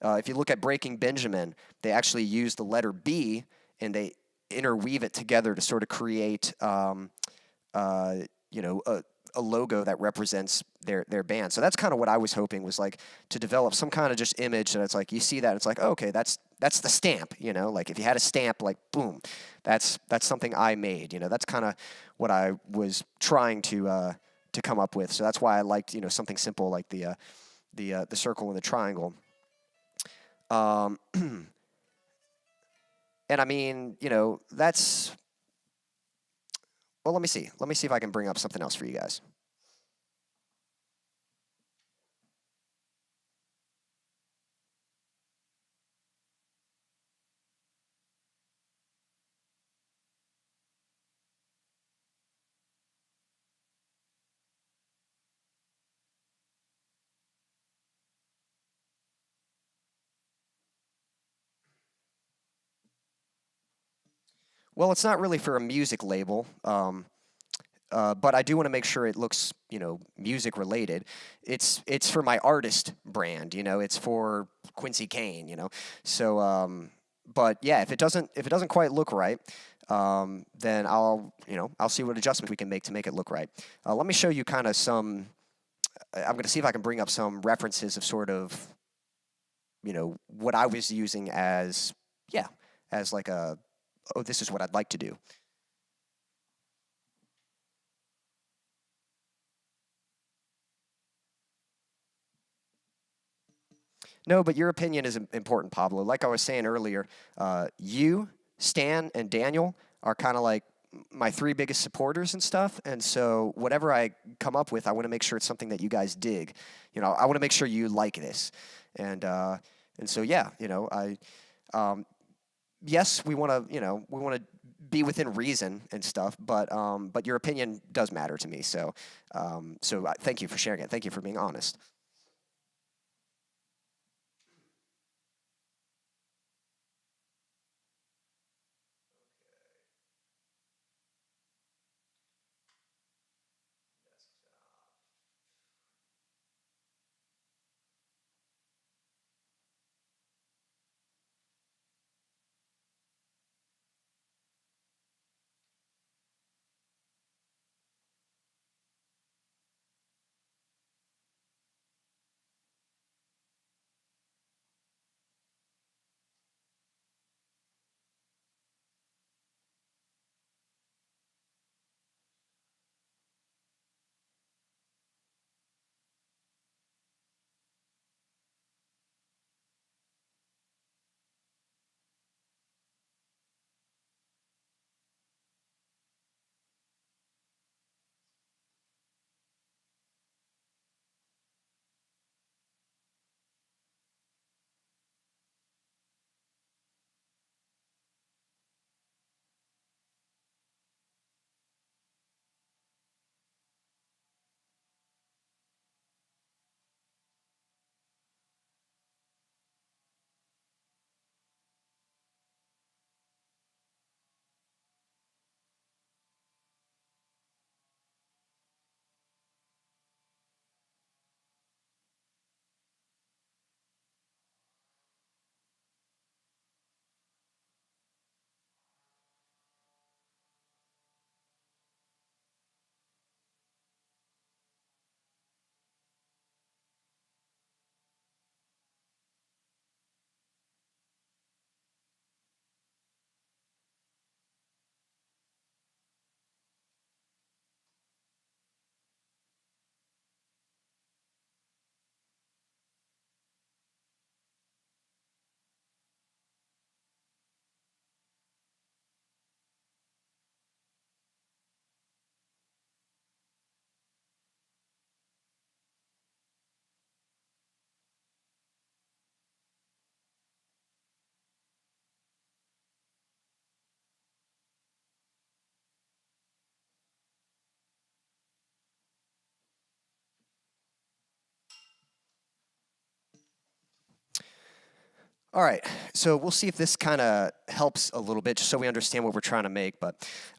If you look at Breaking Benjamin, they actually use the letter B and they interweave it together to sort of create a logo that represents their band. So that's kind of what I was hoping, was like to develop some kind of just image that it's like you see that it's like, oh, okay, that's the stamp. Like if you had a stamp, like boom, that's something I made. That's kind of what I was trying to come up with. So that's why I liked something simple like the circle and the triangle. And I mean, that's. Well, let me see. Let me see if I can bring up something else for you guys. Well, it's not really for a music label, but I do want to make sure it looks, music related. It's for my artist brand, It's for Quincy Kane, So, but yeah, if it doesn't quite look right, then I'll see what adjustments we can make to make it look right. Let me show you kind of some. I'm going to see if I can bring up some references of sort of, what I was using as, yeah, as like oh, this is what I'd like to do. No, but your opinion is important, Pablo. Like I was saying earlier, you, Stan, and Daniel are kind of like my three biggest supporters and stuff. And so whatever I come up with, I want to make sure it's something that you guys dig. I want to make sure you like this. And so yeah, yes, we want to be within reason and stuff, but your opinion does matter to me. So thank you for sharing it. Thank you for being honest. All right, so we'll see if this kind of helps a little bit, just so we understand what we're trying to make. But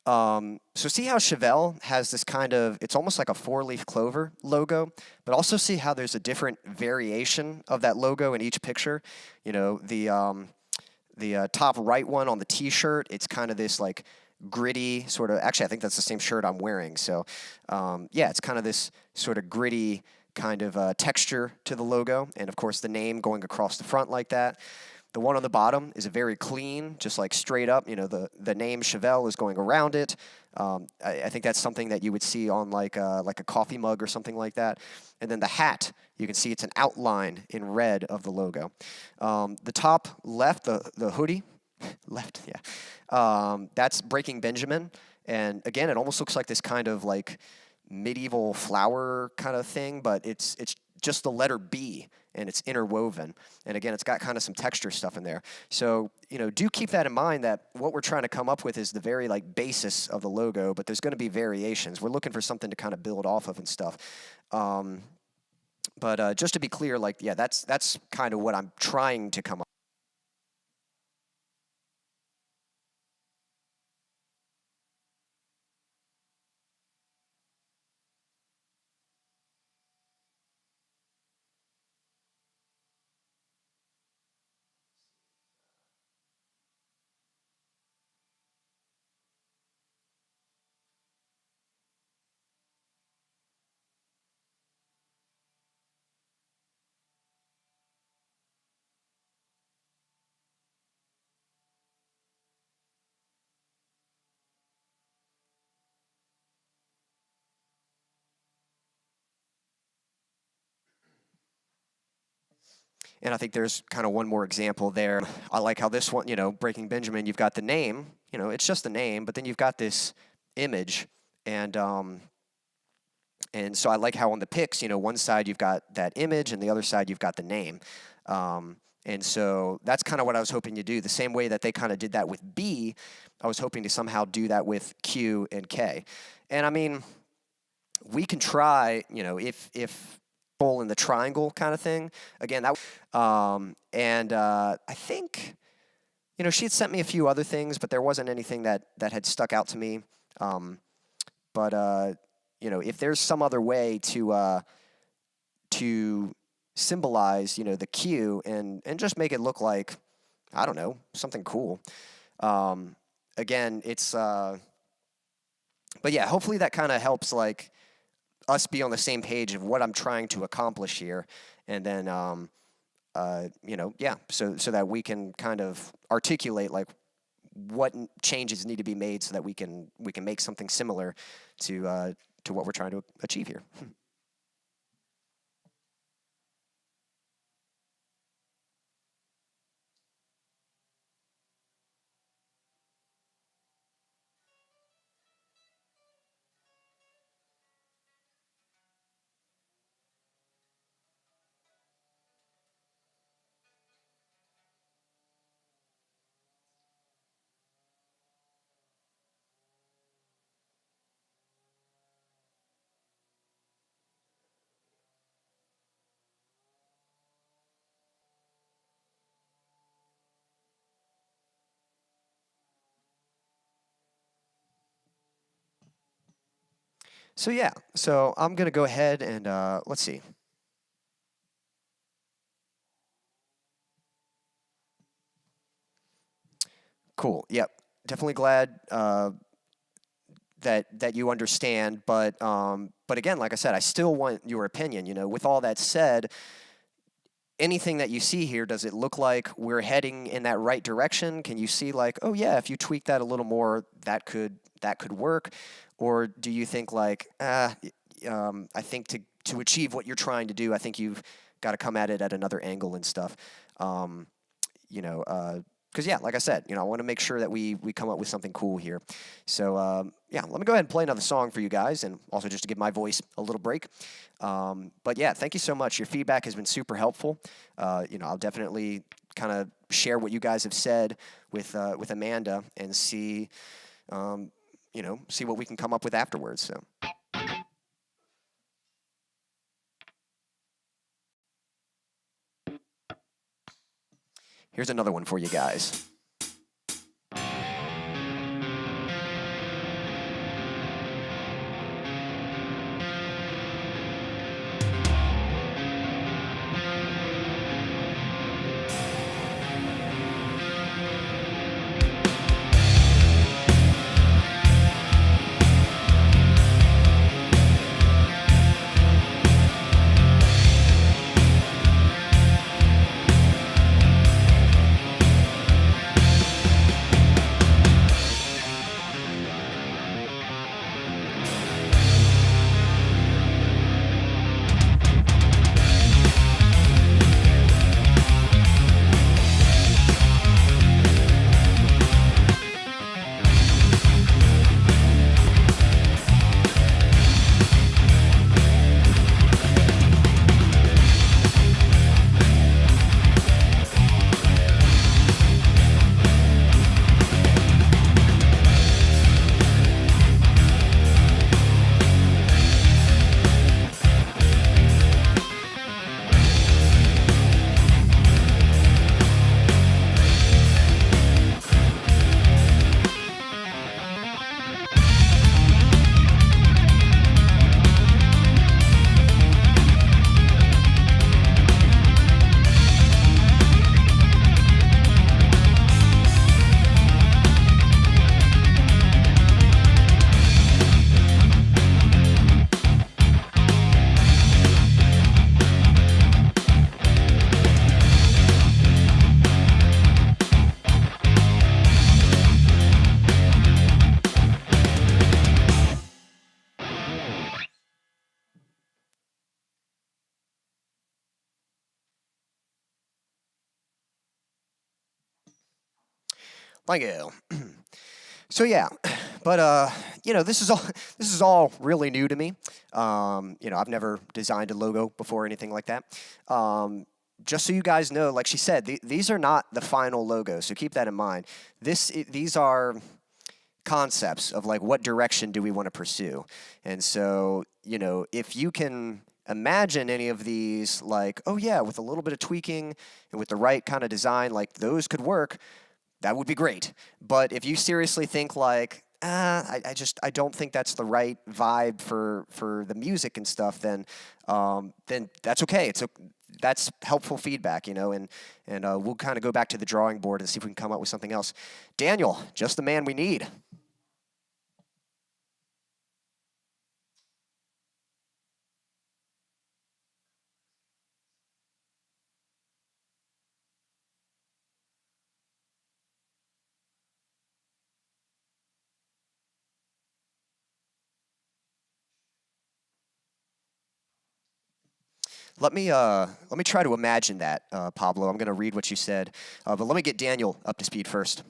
so see how Chevelle has this kind of, it's almost like a four-leaf clover logo, but also see how there's a different variation of that logo in each picture. You know, the top right one on the T-shirt, it's kind of this like gritty sort of. Actually, I think that's the same shirt I'm wearing. So yeah, it's kind of this sort of gritty kind of texture to the logo, and of course the name going across the front like that. The one on the bottom is a very clean, just like straight up, you know, the name Chevelle is going around it. I think that's something that you would see on like a coffee mug or something like that. And then the hat, you can see it's an outline in red of the logo. The top left, the hoodie, left, yeah, that's Breaking Benjamin. And again, it almost looks like this kind of like medieval flower kind of thing, but it's just the letter B, and it's interwoven. And again, it's got kind of some texture stuff in there. So, you know, do keep that in mind, that what we're trying to come up with is the very like basis of the logo, but there's going to be variations. We're looking for something to kind of build off of and stuff. But just to be clear, like, yeah, that's kind of what I'm trying to come up. And I think there's kind of one more example there. I like how this one, you know, Breaking Benjamin, you've got the name, you know, it's just the name, but then you've got this image, and so I like how on the pics, you know, one side you've got that image, and the other side you've got the name. And so that's kind of what I was hoping to do. The same way that they kind of did that with B, I was hoping to somehow do that with Q and K. And I mean, we can try, you know, if in the triangle kind of thing. Again, that I think, you know, she had sent me a few other things, but there wasn't anything that had stuck out to me. But you know, if there's some other way to symbolize, you know, the Q and just make it look like, I don't know, something cool. Again, it's but yeah, hopefully that kind of helps, like, us be on the same page of what I'm trying to accomplish here, and then you know, yeah, so that we can kind of articulate like what changes need to be made so that we can make something similar to what we're trying to achieve here. So yeah, so I'm gonna go ahead and let's see. Cool. Yep. Definitely glad that you understand, but again, like I said, I still want your opinion. You know, with all that said, anything that you see here, does it look like we're heading in that right direction? Can you see like, oh yeah, if you tweak that a little more, that could work? Or do you think like, I think to achieve what you're trying to do, I think you've got to come at it at another angle and stuff. You know, because yeah, like I said, you know, I want to make sure that we come up with something cool here. So yeah, let me go ahead and play another song for you guys, and also just to give my voice a little break. But yeah, thank you so much. Your feedback has been super helpful. You know, I'll definitely kind of share what you guys have said with Amanda and see, you know, see what we can come up with afterwards. So. Here's another one for you guys. Thank you. So yeah, but you know, this is all really new to me. You know, I've never designed a logo before or anything like that. Just so you guys know, like she said, these are not the final logos, so keep that in mind. These are concepts of like what direction do we want to pursue, and so you know, if you can imagine any of these, like, oh yeah, with a little bit of tweaking and with the right kind of design, like those could work. That would be great. But if you seriously think like, I don't think that's the right vibe for the music and stuff, then that's okay. That's helpful feedback, you know, and we'll kind of go back to the drawing board and see if we can come up with something else. Daniel, just the man we need. Let me try to imagine that, Pablo. I'm going to read what you said, but let me get Daniel up to speed first.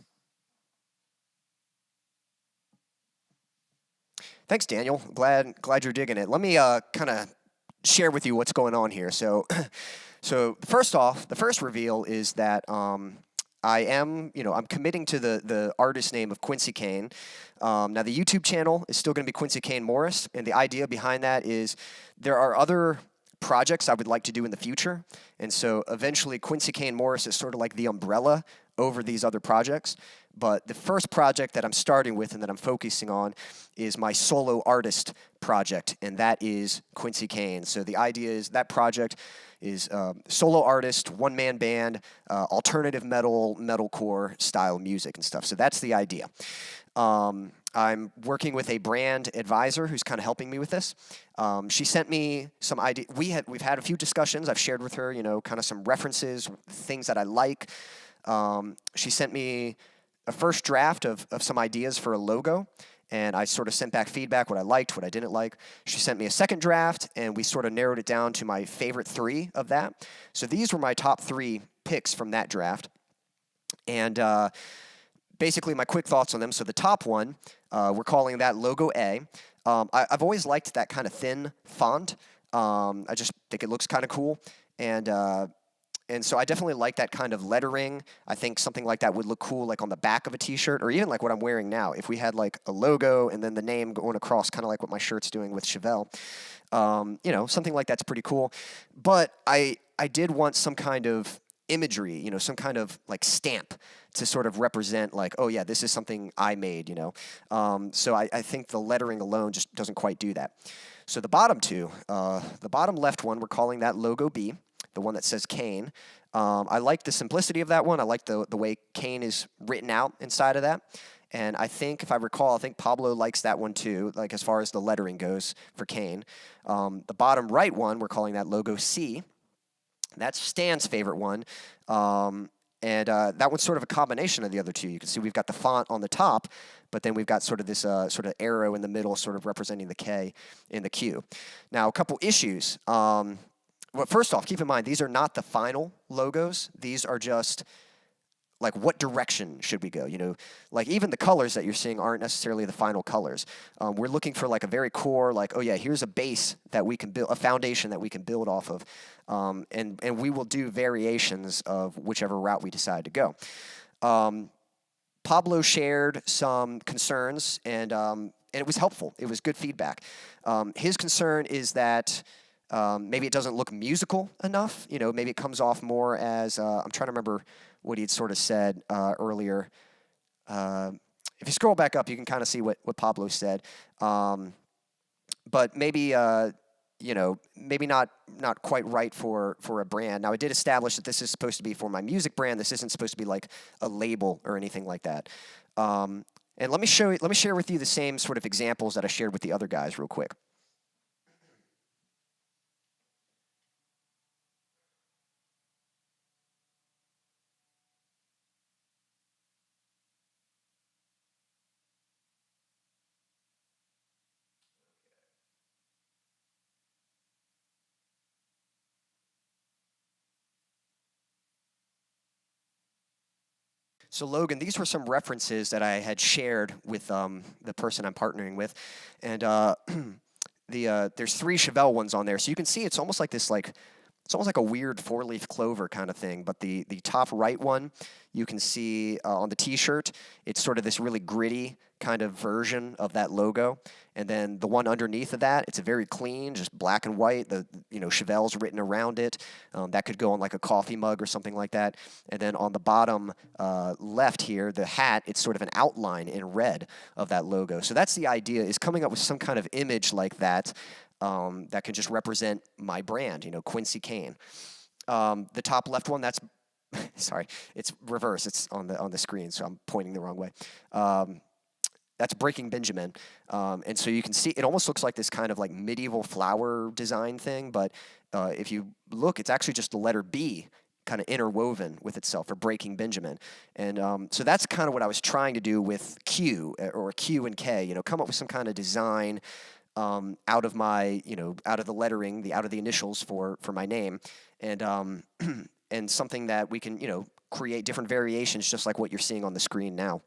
Thanks, Daniel. Glad you're digging it. Let me kind of share with you what's going on here. So, so first off, the first reveal is that I am, you know, I'm committing to the artist name of Quincy Kane. Now, the YouTube channel is still going to be Quincy Kane Morris, and the idea behind that is there are other projects I would like to do in the future, and so eventually Quincy Kane Morris is sort of like the umbrella over these other projects. But the first project that I'm starting with and that I'm focusing on is my solo artist project, and that is Quincy Kane. So the idea is that project is solo artist, one-man band, alternative metalcore style music and stuff. So that's the idea. I'm working with a brand advisor who's kind of helping me with this. She sent me some idea. We've had a few discussions. I've shared with her, you know, kind of some references, things that I like. She sent me a first draft of some ideas for a logo, and I sort of sent back feedback, what I liked, what I didn't like. She sent me a second draft, and we sort of narrowed it down to my favorite 3 of that. So these were my top 3 picks from that draft. And basically my quick thoughts on them. So the top one, we're calling that Logo A. I've always liked that kind of thin font. I just think it looks kind of cool. And so I definitely like that kind of lettering. I think something like that would look cool like on the back of a t-shirt, or even like what I'm wearing now. If we had like a logo and then the name going across, kind of like what my shirt's doing with Chevelle. You know, something like that's pretty cool. But I did want some kind of imagery, you know, some kind of like stamp to sort of represent like, oh yeah, this is something I made, you know. So I think the lettering alone just doesn't quite do that. So the bottom two, the bottom left one, we're calling that logo B, the one that says Kane. I like the simplicity of that one. I like the way Kane is written out inside of that. And I think, if I recall, I think Pablo likes that one too, like as far as the lettering goes for Kane. The bottom right one, we're calling that logo C. That's Stan's favorite one. That one's sort of a combination of the other two. You can see we've got the font on the top, but then we've got sort of this sort of arrow in the middle sort of representing the K in the Q. Now, a couple issues. Well, first off, keep in mind, these are not the final logos. These are just like, what direction should we go? You know, like even the colors that you're seeing aren't necessarily the final colors. We're looking for like a very core, like, oh yeah, here's a base that we can build, a foundation that we can build off of. And we will do variations of whichever route we decide to go. Pablo shared some concerns, and it was helpful. It was good feedback. His concern is that maybe it doesn't look musical enough. You know, maybe it comes off more as, I'm trying to remember what he'd sort of said earlier. If you scroll back up, you can kind of see what Pablo said. But maybe, you know, maybe not quite right for a brand. Now, I did establish that this is supposed to be for my music brand. This isn't supposed to be like a label or anything like that. And let me share with you the same sort of examples that I shared with the other guys real quick. So Logan, these were some references that I had shared with the person I'm partnering with, and there's 3 Chevelle ones on there. So you can see it's almost like this, like it's almost like a weird 4-leaf clover kind of thing. But the top right one, you can see on the T-shirt, it's sort of this really gritty kind of version of that logo. And then the one underneath of that, it's a very clean, just black and white. The Chevelle's written around it. That could go on like a coffee mug or something like that. And then on the bottom left here, the hat, it's sort of an outline in red of that logo. So that's the idea, is coming up with some kind of image like that that can just represent my brand, Quincy Kane. The top left one, that's sorry, it's reverse. It's on the screen, so I'm pointing the wrong way. That's Breaking Benjamin. And so you can see it almost looks like this kind of like medieval flower design thing, but if you look, it's actually just the letter B kind of interwoven with itself, for Breaking Benjamin. And so that's kind of what I was trying to do with Q, or Q and K, come up with some kind of design out of my, out of the lettering, out of the initials for my name, and and something that we can, create different variations, just like what you're seeing on the screen now.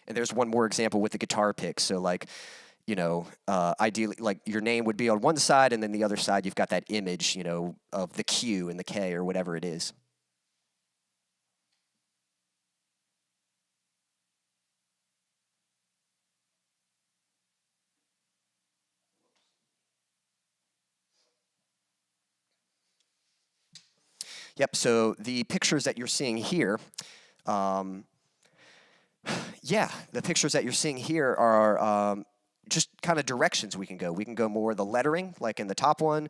And there's one more example with the guitar pick. So like, ideally, like your name would be on one side, and then the other side you've got that image, of the Q and the K or whatever it is. Yep, so the pictures that you're seeing here, yeah, the pictures that you're seeing here are just kind of directions we can go. We can go more the lettering, like in the top one.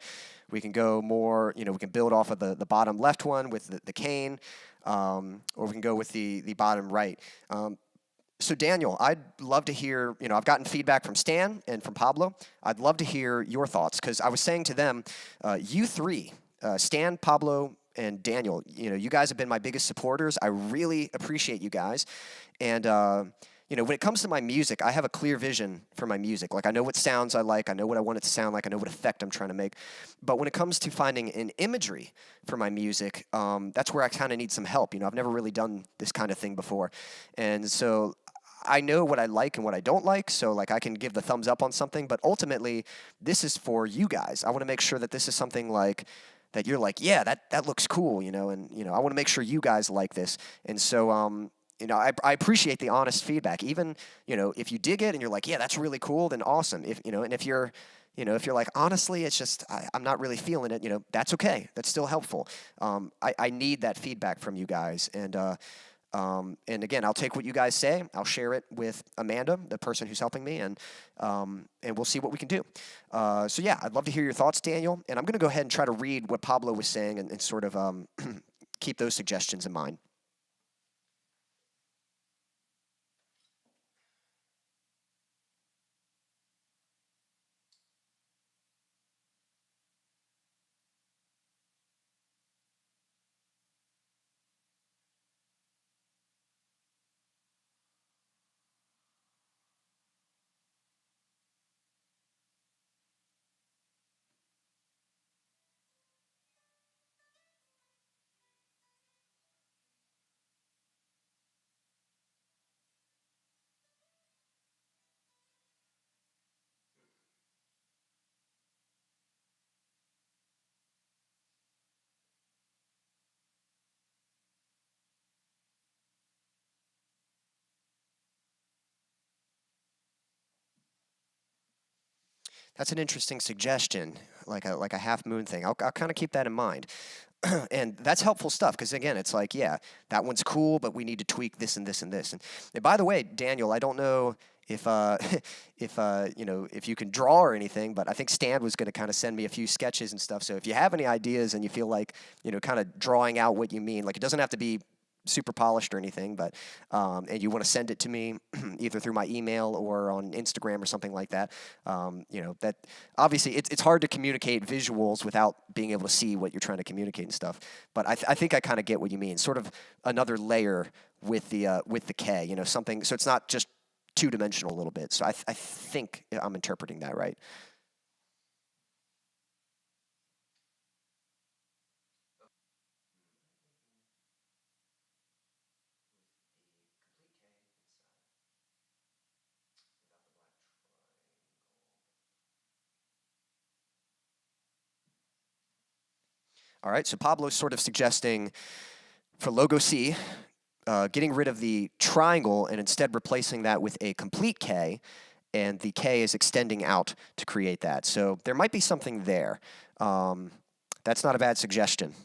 We can go more, we can build off of the bottom left one with the Kane, or we can go with the bottom right. So Daniel, I'd love to hear, I've gotten feedback from Stan and from Pablo. I'd love to hear your thoughts, because I was saying to them, you three, Stan, Pablo, and Daniel, you guys have been my biggest supporters. I really appreciate you guys. And, when it comes to my music, I have a clear vision for my music. Like, I know what sounds I like. I know what I want it to sound like. I know what effect I'm trying to make. But when it comes to finding an imagery for my music, that's where I kind of need some help. I've never really done this kind of thing before. And so I know what I like and what I don't like, so like I can give the thumbs up on something, but ultimately this is for you guys. I want to make sure that this is something like that you're like, yeah, that looks cool, and I want to make sure you guys like this. And so I appreciate the honest feedback. Even, if you dig it and you're like, yeah, that's really cool, then awesome. And if you're, if you're like, honestly, it's just, I'm not really feeling it, that's okay. That's still helpful. I need that feedback from you guys. And again, I'll take what you guys say. I'll share it with Amanda, the person who's helping me, and we'll see what we can do. So yeah, I'd love to hear your thoughts, Daniel. And I'm going to go ahead and try to read what Pablo was saying and sort of keep those suggestions in mind. That's an interesting suggestion, like a half moon thing. I'll kind of keep that in mind. And that's helpful stuff because again, it's like, yeah, that one's cool, but we need to tweak this and this and this. And by the way, Daniel, I don't know if if you can draw or anything, but I think Stan was going to kind of send me a few sketches and stuff. So if you have any ideas and you feel like kind of drawing out what you mean, like it doesn't have to be super polished or anything, but and you want to send it to me either through my email or on Instagram or something like that, that obviously it's hard to communicate visuals without being able to see what you're trying to communicate and stuff. But I think I kind of get what you mean. Sort of another layer with the K, something so it's not just two-dimensional a little bit. So I think I'm interpreting that right. All right, so Pablo's sort of suggesting for logo C, getting rid of the triangle and instead replacing that with a complete K, and the K is extending out to create that. So there might be something there. That's not a bad suggestion.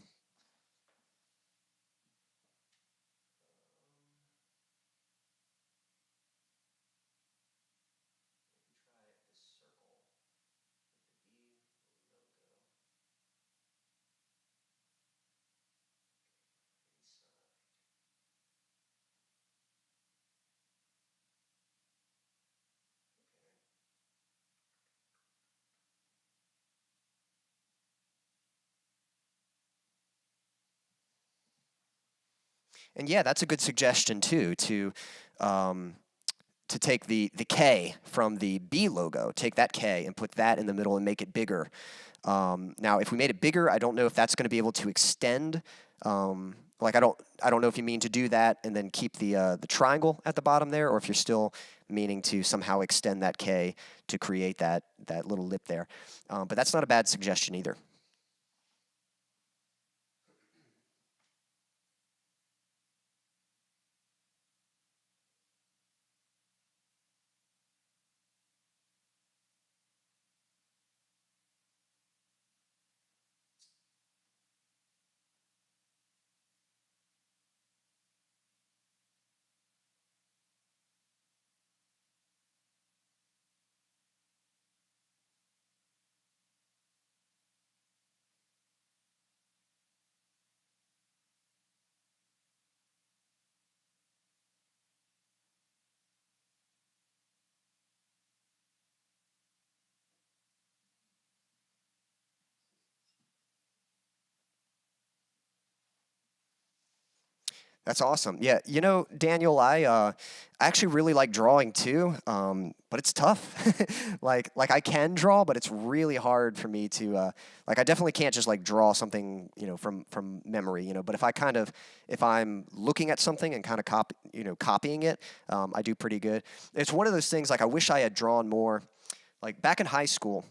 And yeah, that's a good suggestion too, to take the K from the B logo, take that K and put that in the middle and make it bigger. Now, if we made it bigger, I don't know if that's going to be able to extend. Like I don't know if you mean to do that and then keep the triangle at the bottom there, or if you're still meaning to somehow extend that K to create that little lip there. But that's not a bad suggestion either. That's awesome. Yeah, Daniel, I actually really like drawing too, but it's tough. like I can draw, but it's really hard for me to like. I definitely can't just like draw something from memory. But if I'm looking at something and kind of copying it, I do pretty good. It's one of those things like I wish I had drawn more. Like back in high school,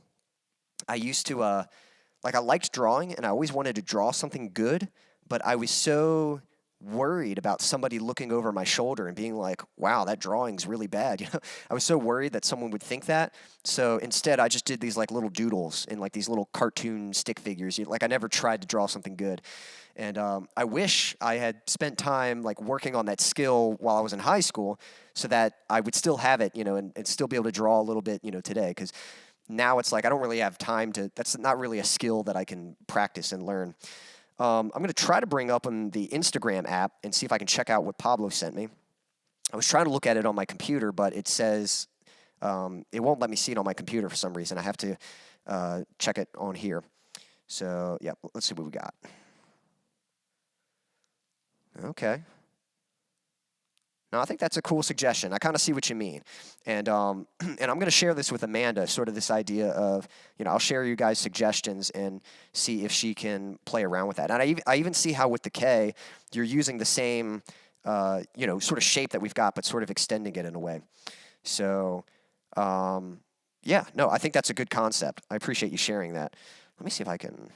I used to like I liked drawing and I always wanted to draw something good, but I was so worried about somebody looking over my shoulder and being like, wow, that drawing's really bad. You know, I was so worried that someone would think that. So instead, I just did these like little doodles and like these little cartoon stick figures. Like I never tried to draw something good. And I wish I had spent time like working on that skill while I was in high school so that I would still have it, you know, and still be able to draw a little bit, you know, today. Because now it's like I don't really have time to, that's not really a skill that I can practice and learn. I'm going to try to bring up on the Instagram app and see if I can check out what Pablo sent me. I was trying to look at it on my computer, but it says it won't let me see it on my computer for some reason. I have to check it on here. So, yeah, let's see what we got. Okay. No, I think that's a cool suggestion. I kind of see what you mean. And I'm going to share this with Amanda, sort of this idea of, you know, I'll share you guys' suggestions and see if she can play around with that. And I even see how with the K, you're using the same, you know, sort of shape that we've got, but sort of extending it in a way. So, yeah, no, I think that's a good concept. I appreciate you sharing that. Let me see if I can...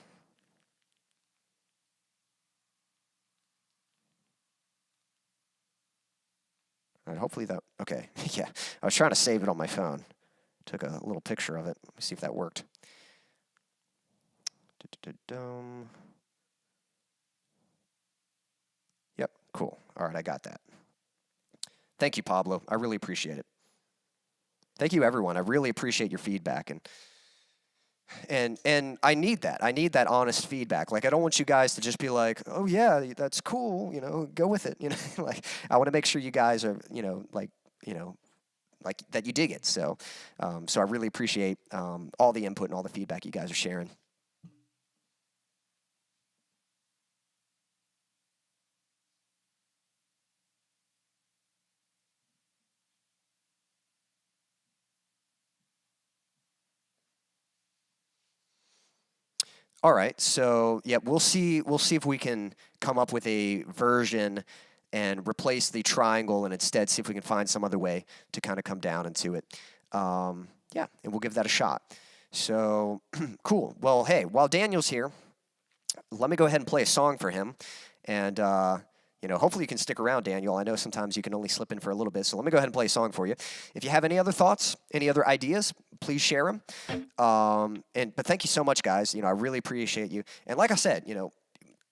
All right, hopefully that, okay, yeah. I was trying to save it on my phone. Took a little picture of it. Let me see if that worked. Yep, cool. All right, I got that. Thank you, Pablo. I really appreciate it. Thank you, everyone. I really appreciate your feedback. And I need that. I need that honest feedback. Like, I don't want you guys to just be like, oh, yeah, that's cool, you know, go with it. You know, like, I want to make sure you guys are, you know, like that you dig it. So I really appreciate all the input and all the feedback you guys are sharing. All right, so yeah, we'll see if we can come up with a version and replace the triangle and instead see if we can find some other way to kind of come down into it. Yeah, and we'll give that a shot. So cool. Well, hey, while Daniel's here, let me go ahead and play a song for him. And you know, hopefully you can stick around, Daniel. I know sometimes you can only slip in for a little bit, so let me go ahead and play a song for you. If you have any other thoughts, any other ideas, please share them. But thank you so much, guys. You know, I really appreciate you. And like I said, you know,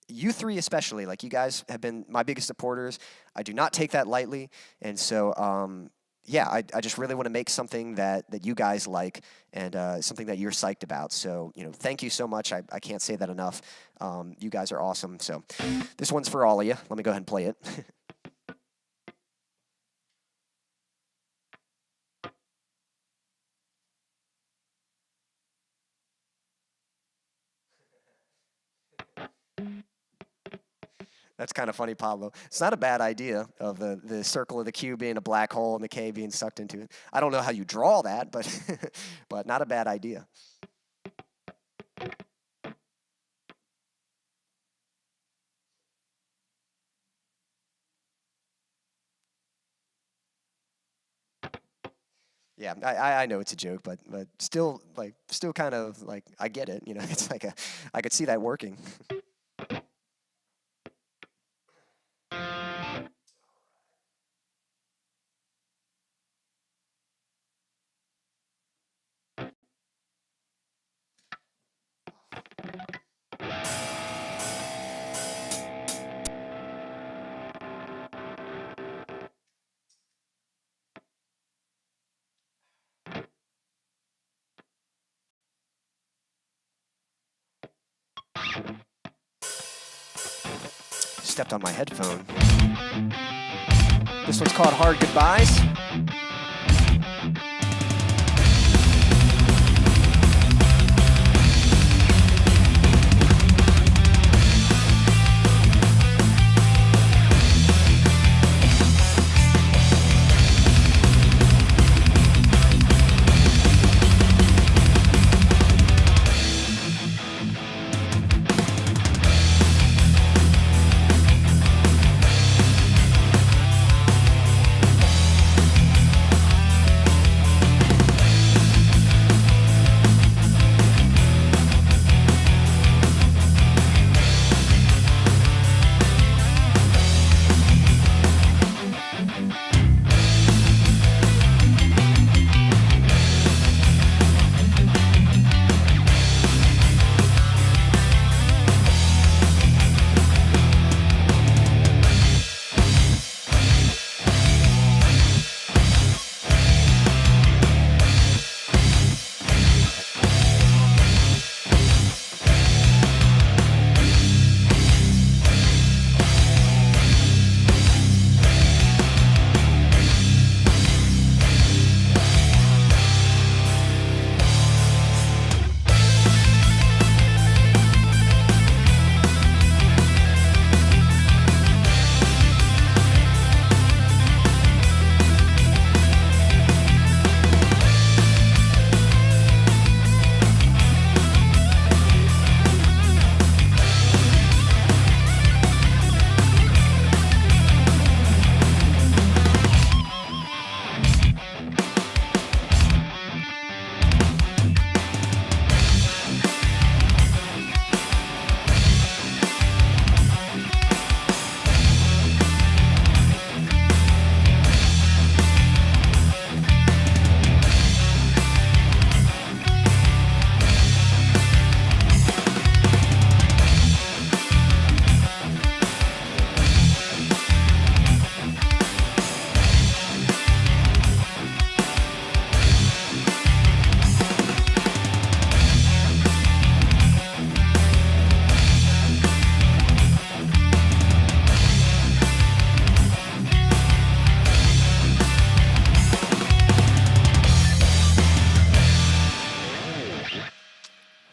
you three especially, like you guys have been my biggest supporters. I do not take that lightly, and so yeah, I just really want to make something that you guys like and something that you're psyched about. So, you know, thank you so much. I can't say that enough. You guys are awesome. So this one's for all of you. Let me go ahead and play it. That's kind of funny, Pablo. It's not a bad idea of the circle of the Q being a black hole and the K being sucked into it. I don't know how you draw that, but but not a bad idea. Yeah, I know it's a joke, but still kind of like I get it. You know, it's like I could see that working. Stepped on my headphone. This one's called Hard Goodbyes.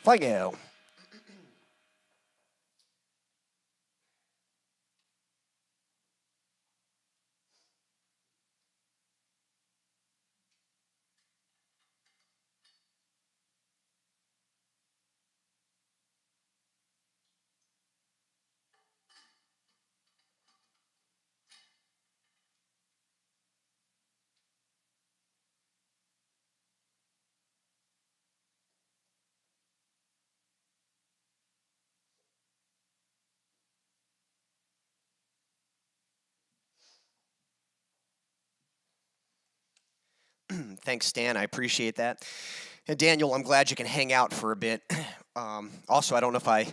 Thank you. Thanks, Stan. I appreciate that. And Daniel, I'm glad you can hang out for a bit. Also, I don't know if I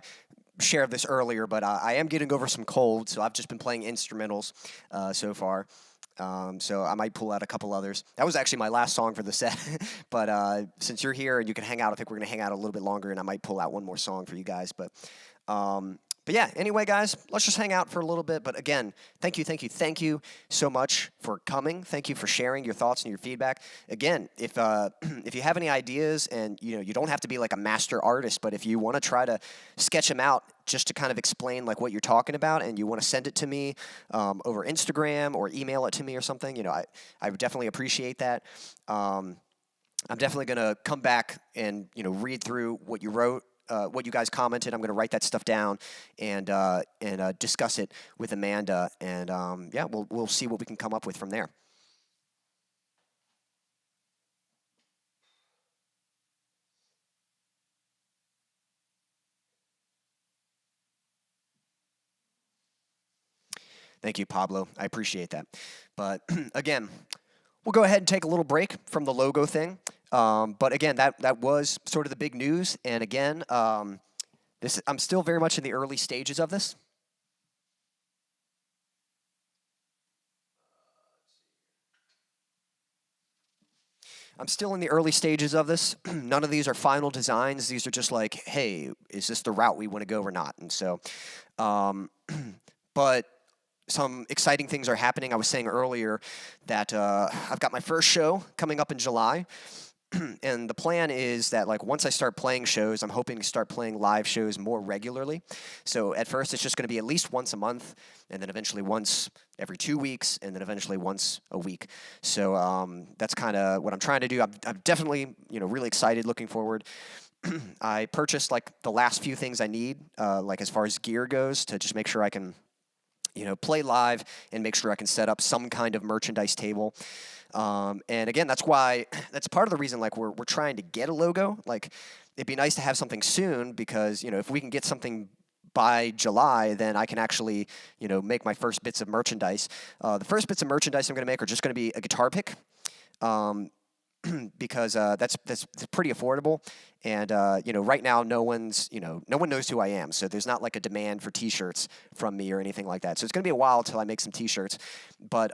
shared this earlier, but I am getting over some cold, so I've just been playing instrumentals so far. So I might pull out a couple others. That was actually my last song for the set. But since you're here and you can hang out, I think we're going to hang out a little bit longer, and I might pull out one more song for you guys. But yeah, anyway, guys, let's just hang out for a little bit. But again, thank you so much for coming. Thank you for sharing your thoughts and your feedback. Again, if if you have any ideas, and you don't have to be like a master artist, but if you want to try to sketch them out just to kind of explain like what you're talking about, and you want to send it to me over Instagram or email it to me or something, I would definitely appreciate that. I'm definitely gonna come back and read through what you wrote. What you guys commented. I'm going to write that stuff down and discuss it with Amanda, and yeah, we'll see what we can come up with from there. Thank you, Pablo. I appreciate that. But again, we'll go ahead and take a little break from the logo thing. But again, that was sort of the big news. And again, I'm still very much in the early stages of this. I'm still in the early stages of this. None of these are final designs. These are just like, hey, is this the route we want to go or not? And so, but some exciting things are happening. I was saying earlier that I've got my first show coming up in July. And the plan is that like once I start playing shows, I'm hoping to start playing live shows more regularly. So at first it's just going to be at least once a month, and then eventually once every 2 weeks, and then eventually once a week. So that's kind of what I'm trying to do. I'm definitely really excited, looking forward. I purchased like the last few things I need, like as far as gear goes, to just make sure I can play live and make sure I can set up some kind of merchandise table. And again, that's part of the reason like we're trying to get a logo. Like it'd be nice to have something soon, because if we can get something by July, then I can actually make my first bits of merchandise. The first bits of merchandise I'm going to make are just going to be a guitar pick. Because that's pretty affordable, and right now no one knows who I am, so there's not like a demand for T-shirts from me or anything like that. So it's gonna be a while till I make some T-shirts, but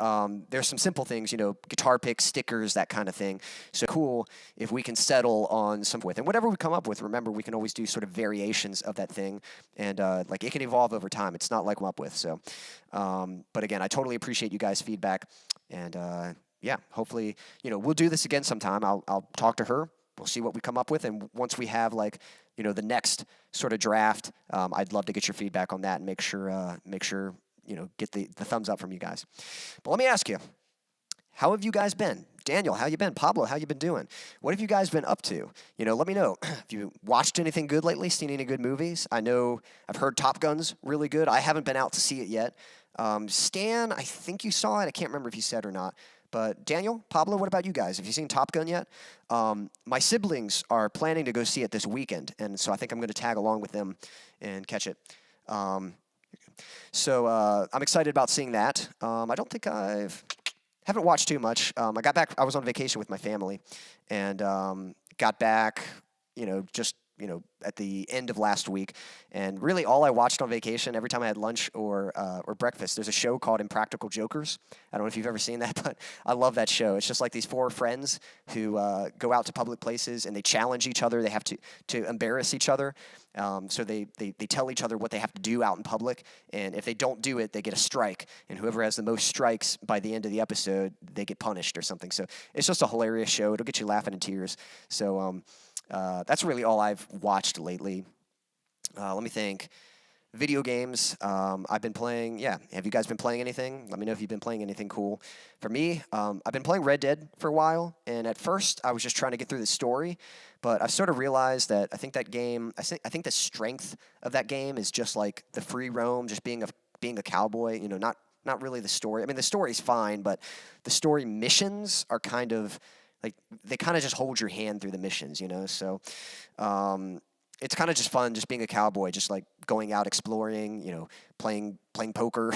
there's some simple things, guitar picks, stickers, that kind of thing. So cool if we can settle on some with, and whatever we come up with. Remember, we can always do sort of variations of that thing, and like it can evolve over time. It's not like I'm up with. So, but again, I totally appreciate you guys' feedback, and yeah, hopefully, we'll do this again sometime. I'll talk to her. We'll see what we come up with, and once we have like, the next sort of draft, I'd love to get your feedback on that and make sure, get the thumbs up from you guys. But let me ask you, how have you guys been? Daniel, how you been? Pablo, how you been doing? What have you guys been up to? Let me know. Have you watched anything good lately? Seen any good movies? I know I've heard Top Gun's really good. I haven't been out to see it yet. Stan, I think you saw it. I can't remember if you said or not. But Daniel, Pablo, what about you guys? Have you seen Top Gun yet? My siblings are planning to go see it this weekend, and so I think I'm going to tag along with them and catch it. So I'm excited about seeing that. I don't think haven't watched too much. I got back. I was on vacation with my family, and got back. Just at the end of last week, and really all I watched on vacation, every time I had lunch or breakfast, there's a show called Impractical Jokers. I don't know if you've ever seen that, but I love that show. It's just like these four friends who go out to public places and they challenge each other. They have to embarrass each other. So they tell each other what they have to do out in public, and if they don't do it, they get a strike. And whoever has the most strikes by the end of the episode, they get punished or something. So it's just a hilarious show. It'll get you laughing in tears. So That's really all I've watched lately. Let me think. Video games. I've been playing. Yeah, have you guys been playing anything? Let me know if you've been playing anything cool. For me, I've been playing Red Dead for a while, and at first I was just trying to get through the story, but I've sort of realized that I think that game. I think the strength of that game is just like the free roam, just being a cowboy. You know, not really the story. I mean, the story's fine, but the story missions are kind of like they kind of just hold your hand through the missions. You know, so. It's kind of just fun, just being a cowboy, just like going out exploring, you know, playing poker,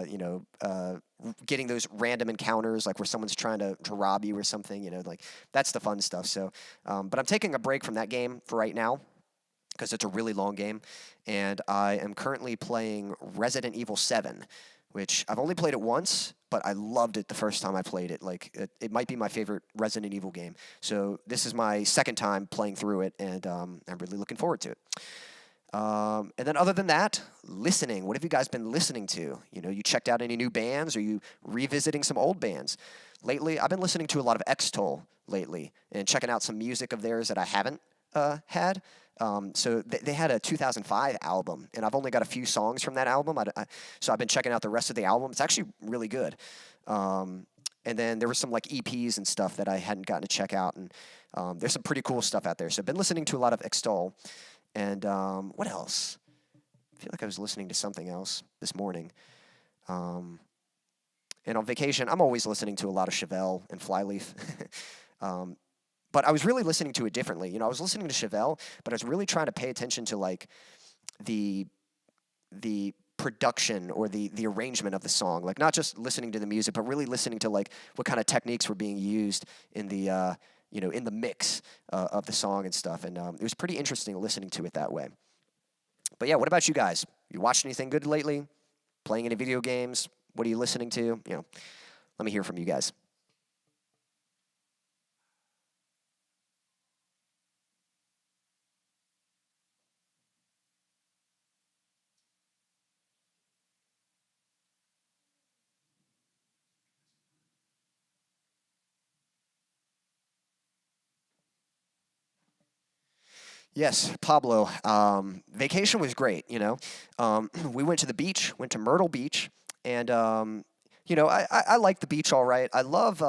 you know, getting those random encounters, like where someone's trying to rob you or something, you know, like that's the fun stuff. So, but I'm taking a break from that game for right now because it's a really long game, and I am currently playing Resident Evil 7, which I've only played it once, but I loved it the first time I played it. Like, it might be my favorite Resident Evil game. So this is my second time playing through it, and I'm really looking forward to it. And then other than that, listening. What have you guys been listening to? You know, you checked out any new bands? Are you revisiting some old bands? Lately, I've been listening to a lot of X-Toll lately and checking out some music of theirs that I haven't had. So they had a 2005 album, and I've only got a few songs from that album. So I've been checking out the rest of the album. It's actually really good. And then there were some like EPs and stuff that I hadn't gotten to check out, and there's some pretty cool stuff out there. So I've been listening to a lot of X-Toll. And what else? I feel like I was listening to something else this morning. And on vacation, I'm always listening to a lot of Chevelle and Flyleaf. But I was really listening to it differently. You know, I was listening to Chevelle, but I was really trying to pay attention to like the production or the arrangement of the song. Like not just listening to the music, but really listening to like what kind of techniques were being used in the you know, in the mix of the song and stuff. And it was pretty interesting listening to it that way. But yeah, what about you guys? You watched anything good lately? Playing any video games? What are you listening to? You know, let me hear from you guys. Yes, Pablo. Vacation was great. You know, we went to the beach, went to Myrtle Beach, and you know, I like the beach all right. I love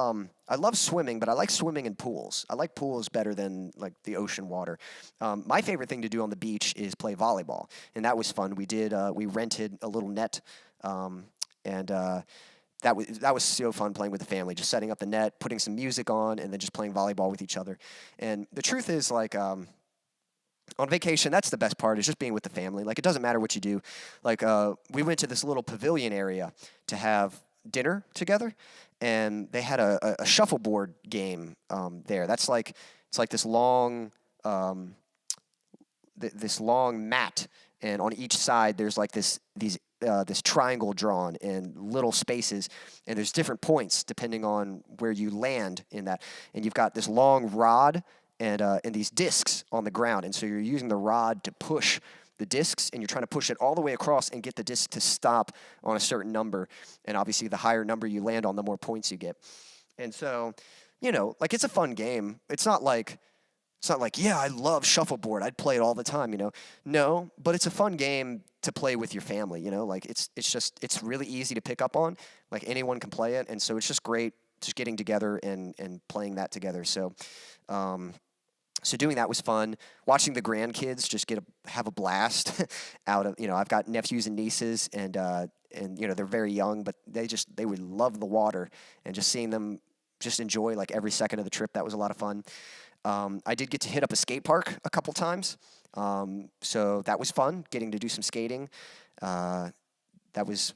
swimming, but I like swimming in pools. I like pools better than like the ocean water. My favorite thing to do on the beach is play volleyball, and that was fun. We rented a little net, and that was so fun playing with the family, just setting up the net, putting some music on, and then just playing volleyball with each other. And the truth is, like, on vacation, that's the best part, is just being with the family. Like, it doesn't matter what you do. Like, we went to this little pavilion area to have dinner together, and they had a shuffleboard game there. That's like, it's like this long, this long mat, and on each side there's like this triangle drawn in little spaces, and there's different points depending on where you land in that. And you've got this long rod and these discs on the ground, and so you're using the rod to push the discs, and you're trying to push it all the way across and get the disc to stop on a certain number. And obviously, the higher number you land on, the more points you get. And so, you know, like, it's a fun game. It's not like, yeah, I love shuffleboard, I'd play it all the time, you know. No, but it's a fun game to play with your family, you know. Like, it's really easy to pick up on. Like, anyone can play it, and so it's just great just getting together and playing that together. So, so doing that was fun. Watching the grandkids just have a blast out of, you know, I've got nephews and nieces, and you know, they're very young, but they would love the water, and just seeing them just enjoy like every second of the trip. That was a lot of fun. I did get to hit up a skate park a couple times, so that was fun, getting to do some skating. That was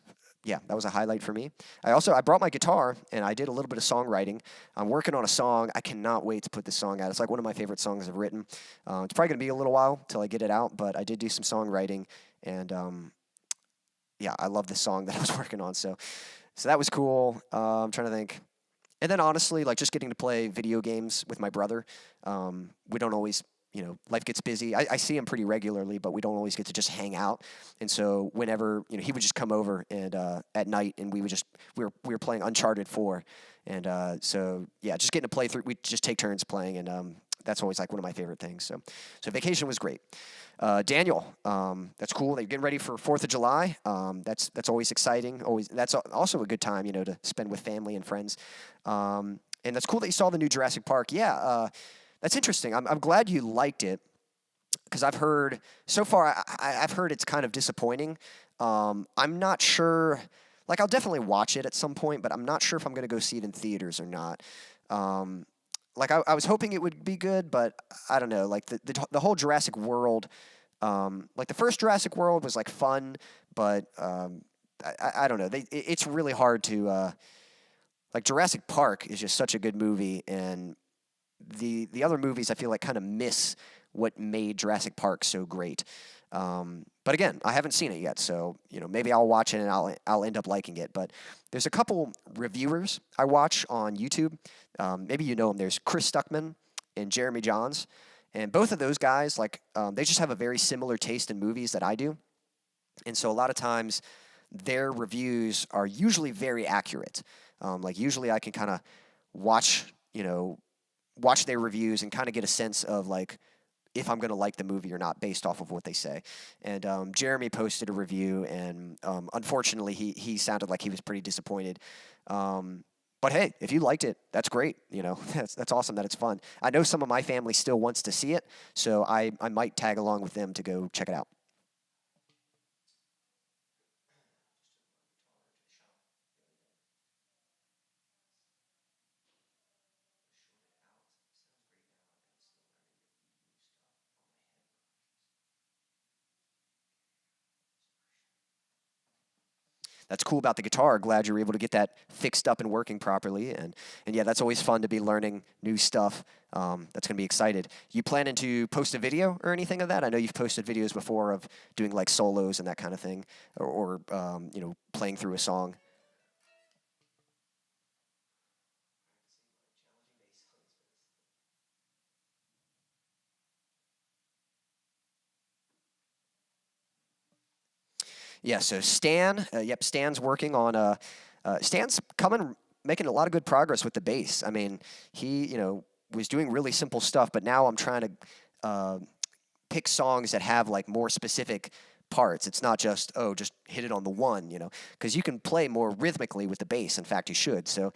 a highlight for me. I brought my guitar, and I did a little bit of songwriting. I'm working on a song. I cannot wait to put this song out. It's like one of my favorite songs I've written. It's probably going to be a little while till I get it out, but I did do some songwriting, and yeah, I love this song that I was working on. So that was cool. I'm trying to think. And then honestly, like, just getting to play video games with my brother. We don't always, you know, life gets busy. I see him pretty regularly, but we don't always get to just hang out. And so whenever, you know, he would just come over, and at night, and we were playing Uncharted 4. And so yeah, just getting to play through. We just take turns playing, and that's always like one of my favorite things. So vacation was great. Daniel, that's cool. They're getting ready for 4th of July. That's always exciting. That's also a good time, to spend with family and friends. And that's cool that you saw the new Jurassic Park. Yeah, that's interesting. I'm glad you liked it, because I've heard so far. I've heard it's kind of disappointing. I'm not sure. Like, I'll definitely watch it at some point, but I'm not sure if I'm going to go see it in theaters or not. Like, I was hoping it would be good, but I don't know. Like, the whole Jurassic World, like, the first Jurassic World was, like, fun, but I don't know. It's really hard to, like, Jurassic Park is just such a good movie, and the other movies I feel like kind of miss what made Jurassic Park so great. But again, I haven't seen it yet, so maybe I'll watch it and I'll end up liking it. But there's a couple reviewers I watch on YouTube. Maybe you know them. There's Chris Stuckman and Jeremy Johns, and both of those guys, like, they just have a very similar taste in movies that I do, and so a lot of times their reviews are usually very accurate. Like, usually I can kind of watch their reviews and kind of get a sense of, like, if I'm going to like the movie or not based off of what they say. And Jeremy posted a review, and unfortunately he sounded like he was pretty disappointed. But hey, if you liked it, that's great. That's awesome that it's fun. I know some of my family still wants to see it, so I might tag along with them to go check it out. That's cool about the guitar. Glad you were able to get that fixed up and working properly. And yeah, that's always fun to be learning new stuff. That's going to be excited. You planning to post a video or anything of that? I know you've posted videos before of doing like solos and that kind of thing, or playing through a song. Yeah, so Stan's working on Stan's making a lot of good progress with the bass. I mean, he, was doing really simple stuff, but now I'm trying to pick songs that have like more specific parts. It's not just, just hit it on the one, because you can play more rhythmically with the bass. In fact, you should. So,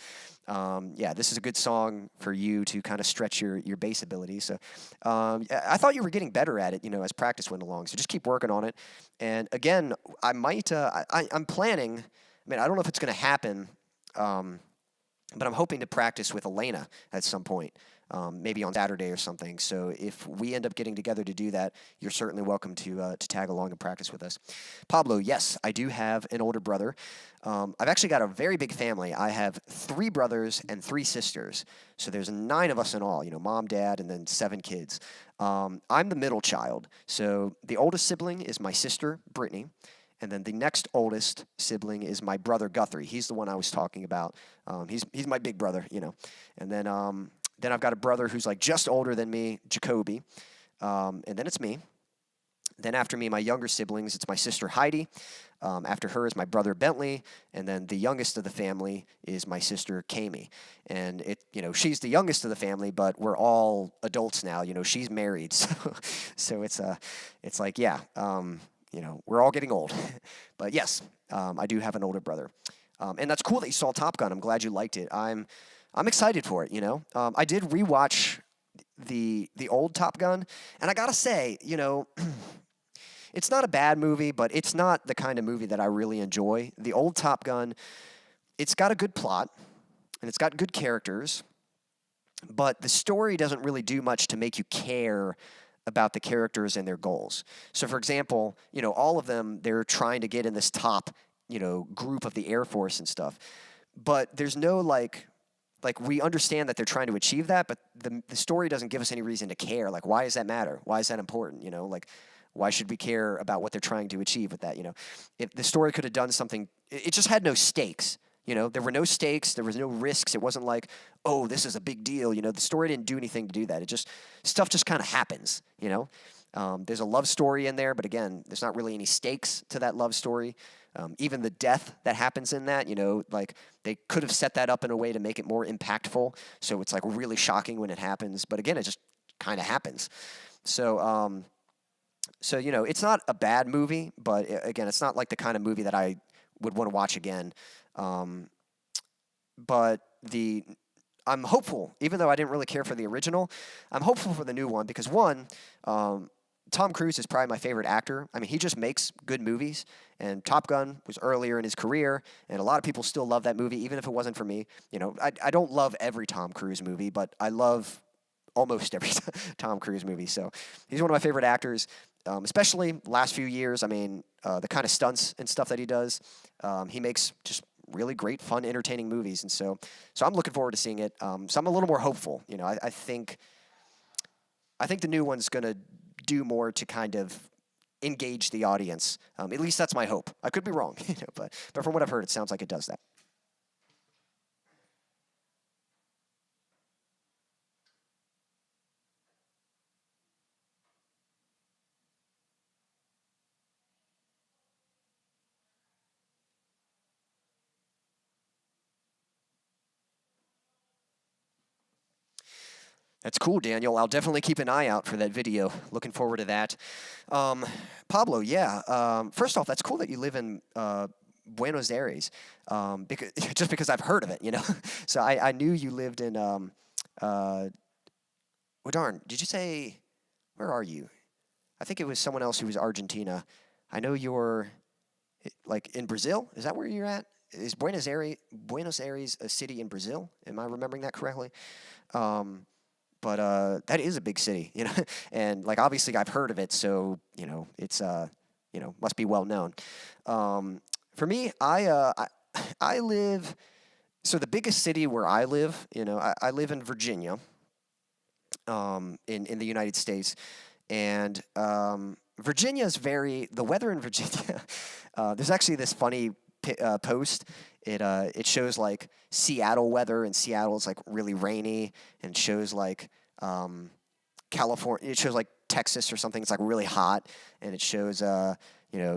yeah, this is a good song for you to kind of stretch your bass ability. So, I thought you were getting better at it, as practice went along. So just keep working on it. And again, I might, I'm planning. I mean, I don't know if it's going to happen, but I'm hoping to practice with Elena at some point. Maybe on Saturday or something. So if we end up getting together to do that, you're certainly welcome to tag along and practice with us. Pablo, yes, I do have an older brother. I've actually got a very big family. I have 3 brothers and 3 sisters. So there's 9 of us in all, mom, dad, and then 7 kids. I'm the middle child. So the oldest sibling is my sister, Brittany. And then the next oldest sibling is my brother, Guthrie. He's the one I was talking about. He's my big brother, And then I've got a brother who's like just older than me, Jacoby. And then it's me. Then after me, my younger siblings, it's my sister Heidi. After her is my brother Bentley. And then the youngest of the family is my sister Kami. And she's the youngest of the family, but we're all adults now. She's married. So it's like, yeah, we're all getting old. But yes, I do have an older brother. And that's cool that you saw Top Gun. I'm glad you liked it. I'm excited for it, I did rewatch the old Top Gun, and I gotta say, it's not a bad movie, but it's not the kind of movie that I really enjoy. The old Top Gun, it's got a good plot, and it's got good characters, but the story doesn't really do much to make you care about the characters and their goals. So, for example, all of them, they're trying to get in this top, group of the Air Force and stuff, but there's no like we understand that they're trying to achieve that, but the story doesn't give us any reason to care. Like, why does that matter? Why is that important? Like, why should we care about what they're trying to achieve with that? If the story could have done something, it just had no stakes. There were no stakes. There was no risks. It wasn't like, oh, this is a big deal. The story didn't do anything to do that. Stuff just kind of happens. There's a love story in there, but again, there's not really any stakes to that love story. Even the death that happens in that, like they could have set that up in a way to make it more impactful. So it's like really shocking when it happens. But again, it just kind of happens. So, so it's not a bad movie, but again, it's not like the kind of movie that I would want to watch again. But I'm hopeful, even though I didn't really care for the original, I'm hopeful for the new one because one, Tom Cruise is probably my favorite actor. I mean, he just makes good movies, and Top Gun was earlier in his career, and a lot of people still love that movie, even if it wasn't for me. I don't love every Tom Cruise movie, but I love almost every Tom Cruise movie. So he's one of my favorite actors, especially last few years. I mean, the kind of stunts and stuff that he does, he makes just really great, fun, entertaining movies, and so I'm looking forward to seeing it. So I'm a little more hopeful. I think the new one's going to do more to kind of engage the audience. At least that's my hope. I could be wrong, but from what I've heard, it sounds like it does that. That's cool, Daniel. I'll definitely keep an eye out for that video. Looking forward to that. Pablo, yeah. First off, that's cool that you live in Buenos Aires, just because I've heard of it, So I knew you lived in, well, darn, did you say, where are you? I think it was someone else who was Argentina. I know you're, like, in Brazil? Is that where you're at? Is Buenos Aires a city in Brazil? Am I remembering that correctly? But that is a big city, and like obviously I've heard of it, so it's must be well known. For me, I live. So the biggest city where I live, I live in Virginia, in the United States, and Virginia is the weather in Virginia. There's actually this funny post. It shows like Seattle weather, and Seattle is like really rainy, and it shows like California. It shows like Texas or something. It's like really hot, and it shows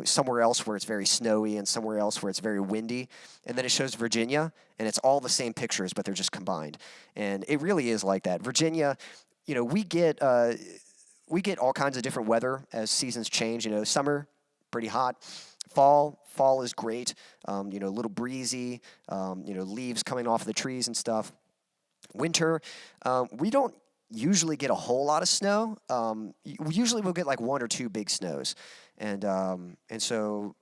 somewhere else where it's very snowy, and somewhere else where it's very windy, and then it shows Virginia, and it's all the same pictures, but they're just combined, and it really is like that. Virginia, we get all kinds of different weather as seasons change. Summer, pretty hot. Fall is great, a little breezy, leaves coming off the trees and stuff. Winter, we don't usually get a whole lot of snow. Usually we'll get like one or two big snows, and so,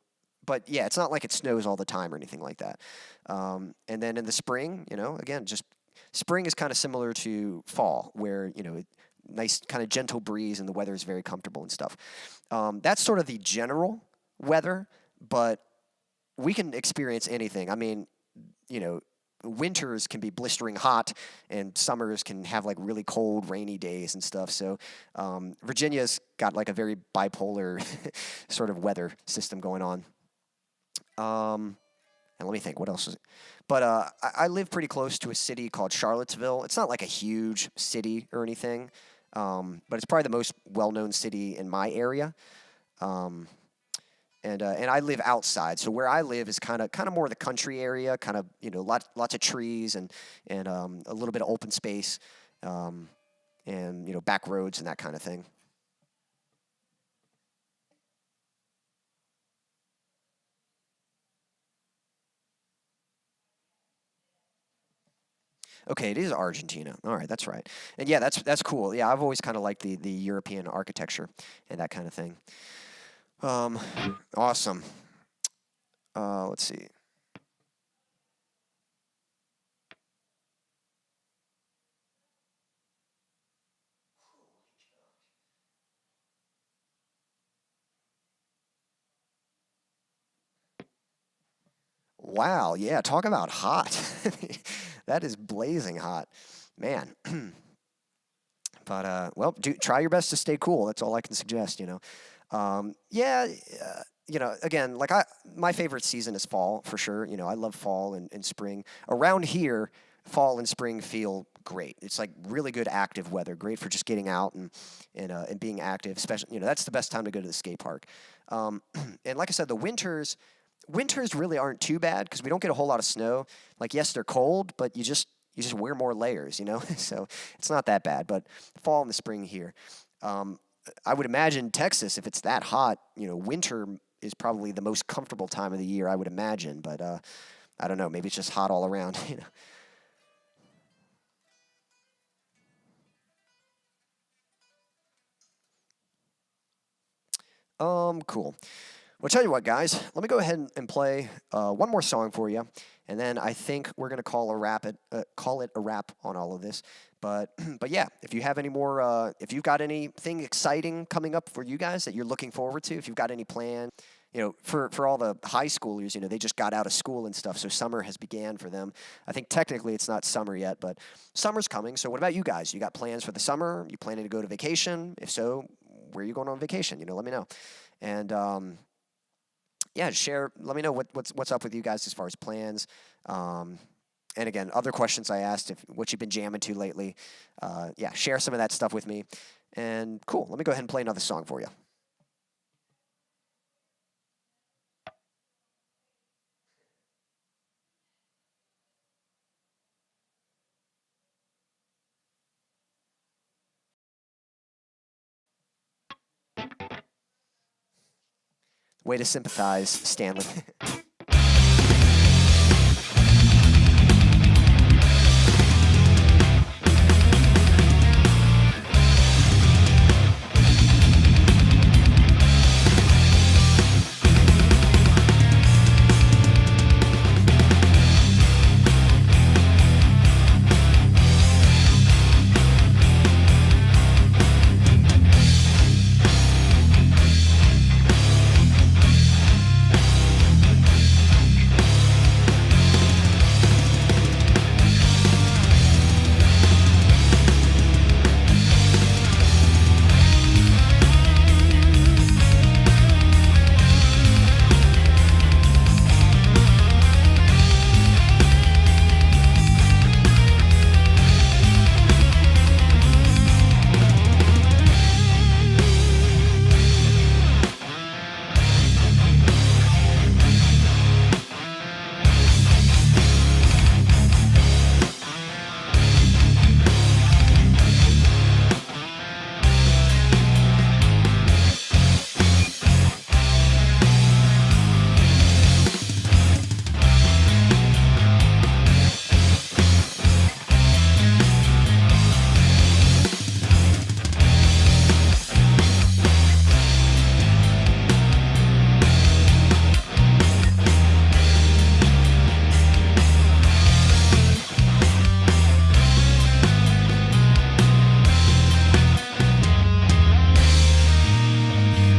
but yeah, it's not like it snows all the time or anything like that. And then in the spring, again, just spring is kind of similar to fall, where nice kind of gentle breeze and the weather is very comfortable and stuff. That's sort of the general weather, but we can experience anything. I mean, winters can be blistering hot, and summers can have like really cold, rainy days and stuff. So Virginia's got like a very bipolar sort of weather system going on. And let me think, what else is it? But I live pretty close to a city called Charlottesville. It's not like a huge city or anything, but it's probably the most well-known city in my area. And I live outside, so where I live is kind of more the country area, kind of lots of trees and a little bit of open space, and back roads and that kind of thing. Okay, it is Argentina. All right, that's right. And yeah, that's cool. Yeah, I've always kind of liked the European architecture and that kind of thing. Awesome. Let's see. Wow, yeah, talk about hot. That is blazing hot, man. But well, try your best to stay cool. That's all I can suggest. Yeah, again, like my favorite season is fall for sure. I love fall and spring. Around here, fall and spring feel great. It's like really good active weather, great for just getting out and being active. Especially, that's the best time to go to the skate park. And like I said, the winters really aren't too bad because we don't get a whole lot of snow. Like, yes, they're cold, but you just you just wear more layers, you know. So it's not that bad. But fall and the spring here. I would imagine Texas, if it's that hot, you know, winter is probably the most comfortable time of the year, I would imagine. But I don't know. Maybe it's just hot all around, you know. Cool. Well, tell you what, guys. Let me go ahead and play one more song for you, and then I think we're gonna call it a wrap on all of this. But but yeah, if you have any more, if you've got anything exciting coming up for you guys that you're looking forward to, if you've got any plans, you know, for all the high schoolers, you know, they just got out of school and stuff, so summer has began for them. I think technically it's not summer yet, but summer's coming. So what about you guys? You got plans for the summer? You planning to go to vacation? If so, where are you going on vacation? You know, let me know. And yeah, share. Let me know what's up with you guys as far as plans. And again, other questions I asked, if what you've been jamming to lately. Yeah, share some of that stuff with me. And cool. Let me go ahead and play another song for you. Way to sympathize, Stanley.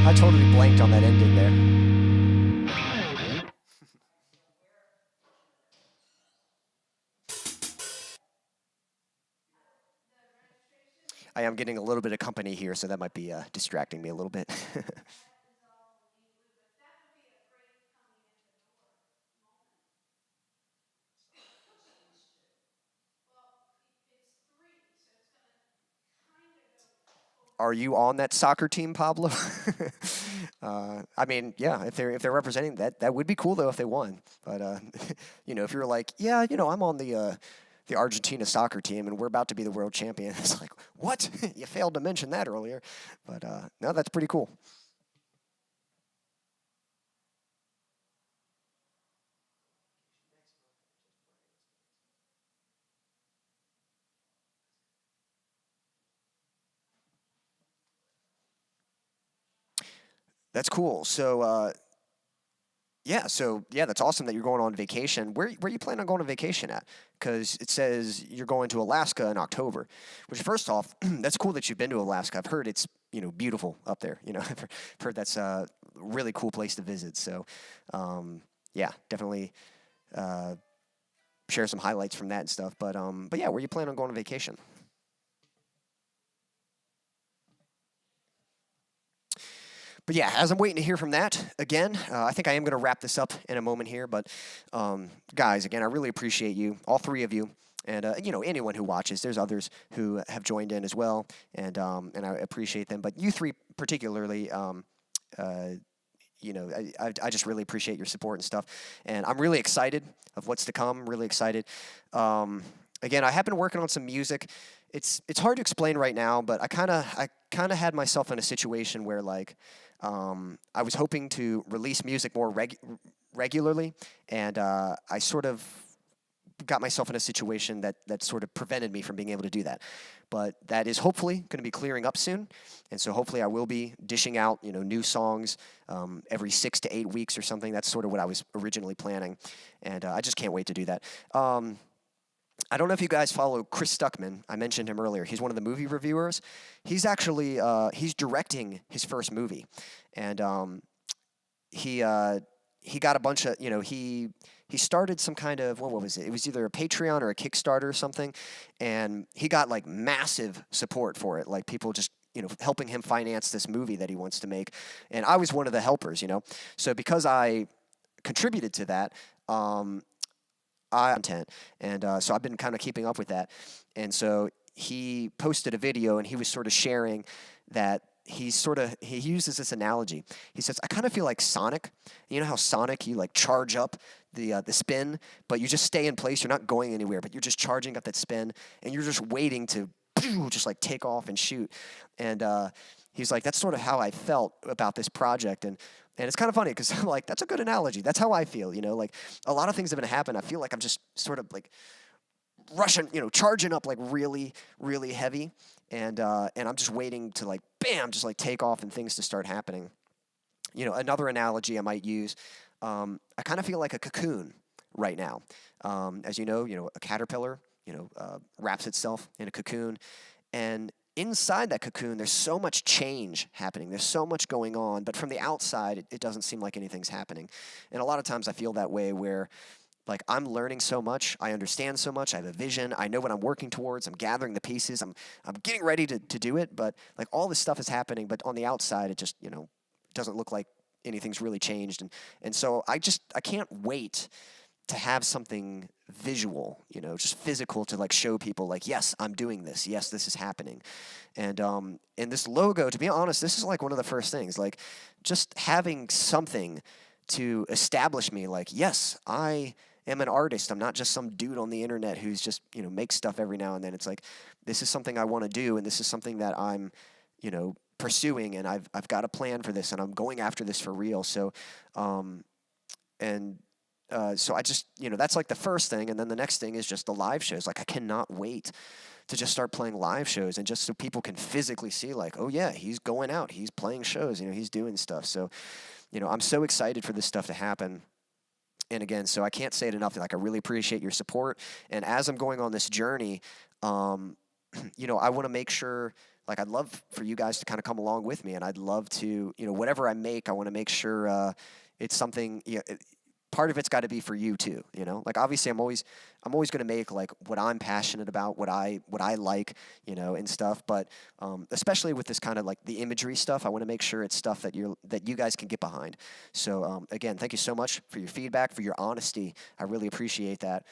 I totally blanked on that ending there. I am getting a little bit of company here, so that might be distracting me a little bit. Are you on that soccer team, Pablo? I mean, yeah, if they're representing that would be cool though if they won. But you know, if you're like, yeah, you know, I'm on the Argentina soccer team and we're about to be the world champion, it's like, what? You failed to mention that earlier. But no, that's pretty cool. That's cool. So yeah, that's awesome that you're going on vacation. Where you plan on going on vacation at? Because it says you're going to Alaska in October. Which first off, that's cool that you've been to Alaska. I've heard it's beautiful up there. You know, I've heard that's a really cool place to visit. So yeah, definitely share some highlights from that and stuff. But yeah, where you plan on going on vacation? But yeah, as I'm waiting to hear from that, again, I think I am going to wrap this up in a moment here. But guys, again, I really appreciate you, all three of you, and anyone who watches. There's others who have joined in as well, and I appreciate them. But you three particularly, I just really appreciate your support and stuff, and I'm really excited of what's to come. Really excited. again, I have been working on some music. It's hard to explain right now, but I kind of had myself in a situation where like I was hoping to release music more regularly, and I sort of got myself in a situation that sort of prevented me from being able to do that. But that is hopefully going to be clearing up soon, and so hopefully I will be dishing out new songs every 6 to 8 weeks or something. That's sort of what I was originally planning, and I just can't wait to do that. I don't know if you guys follow Chris Stuckman. I mentioned him earlier. He's one of the movie reviewers. He's actually he's directing his first movie, and he got a bunch of he started some kind of, what was it? It was either a Patreon or a Kickstarter or something, and he got like massive support for it. Like people just helping him finance this movie that he wants to make, and I was one of the helpers. So because I contributed to that. Content, and so I've been kind of keeping up with that, and so he posted a video and he was sort of sharing that he uses this analogy. He says, I kind of feel like Sonic. You know how Sonic, you like charge up the spin, but you just stay in place. You're not going anywhere, but you're just charging up that spin, and you're just waiting to just like take off and shoot. And he's like, that's sort of how I felt about this project. And it's kind of funny because I'm like, that's a good analogy. That's how I feel, like a lot of things have been happening. I feel like I'm just sort of like rushing, charging up like really, really heavy. And I'm just waiting to like, bam, just like take off and things to start happening. Another analogy I might use, I kind of feel like a cocoon right now. As you know, a caterpillar, wraps itself in a cocoon, and inside that cocoon, there's so much change happening. There's so much going on, but from the outside, it doesn't seem like anything's happening. And a lot of times I feel that way where, like, I'm learning so much, I understand so much, I have a vision, I know what I'm working towards, I'm gathering the pieces, I'm getting ready to do it, but, like, all this stuff is happening, but on the outside, it just, doesn't look like anything's really changed. And so I can't wait to have something visual, just physical to like show people like, yes, I'm doing this. Yes, this is happening. And this logo, to be honest, this is like one of the first things, like just having something to establish me like, yes, I am an artist. I'm not just some dude on the internet who's just, makes stuff every now and then. It's like, this is something I want to do. And this is something that I'm, pursuing, and I've got a plan for this, and I'm going after this for real. So, so I just, that's like the first thing. And then the next thing is just the live shows. Like, I cannot wait to just start playing live shows, and just so people can physically see like, oh yeah, he's going out, he's playing shows, he's doing stuff. So, I'm so excited for this stuff to happen. And again, so I can't say it enough. Like, I really appreciate your support. And as I'm going on this journey, I want to make sure, like, I'd love for you guys to kind of come along with me, and I'd love to, whatever I make, I want to make sure it's something, part of it's got to be for you too, like, obviously I'm always going to make like what I'm passionate about, what I like, and stuff. But especially with this kind of like the imagery stuff, I want to make sure it's stuff that you guys can get behind. So again, thank you so much for your feedback, for your honesty. I really appreciate that.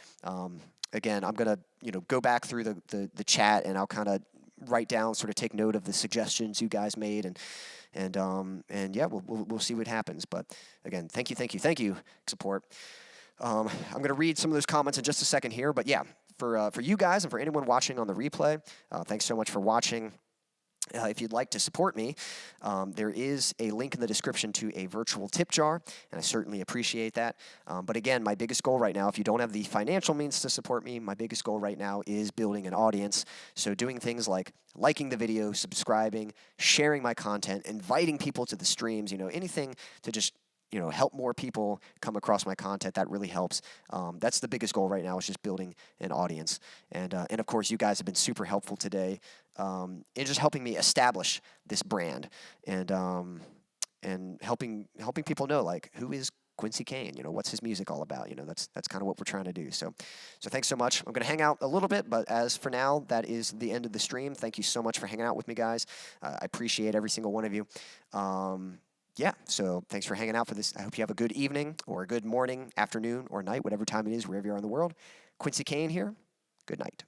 Again, I'm going to, go back through the chat, and I'll kind of write down, sort of take note of the suggestions you guys made, and yeah, we'll see what happens. But again, thank you, support. I'm going to read some of those comments in just a second here, but yeah, for you guys and for anyone watching on the replay, thanks so much for watching. If you'd like to support me, there is a link in the description to a virtual tip jar, and I certainly appreciate that. But again, my biggest goal right now, if you don't have the financial means to support me, my biggest goal right now is building an audience. So doing things like liking the video, subscribing, sharing my content, inviting people to the streams, anything to just help more people come across my content, that really helps. That's the biggest goal right now, is just building an audience. And of course, you guys have been super helpful today in just helping me establish this brand, and helping people know, like, who is Quincy Kane, what's his music all about, that's kind of what we're trying to do. So thanks so much. I'm going to hang out a little bit, but as for now, that is the end of the stream. Thank you so much for hanging out with me, guys. I appreciate every single one of you. Yeah, so thanks for hanging out for this. I hope you have a good evening, or a good morning, afternoon, or night, whatever time it is, wherever you are in the world. Quincy Kane here. Good night.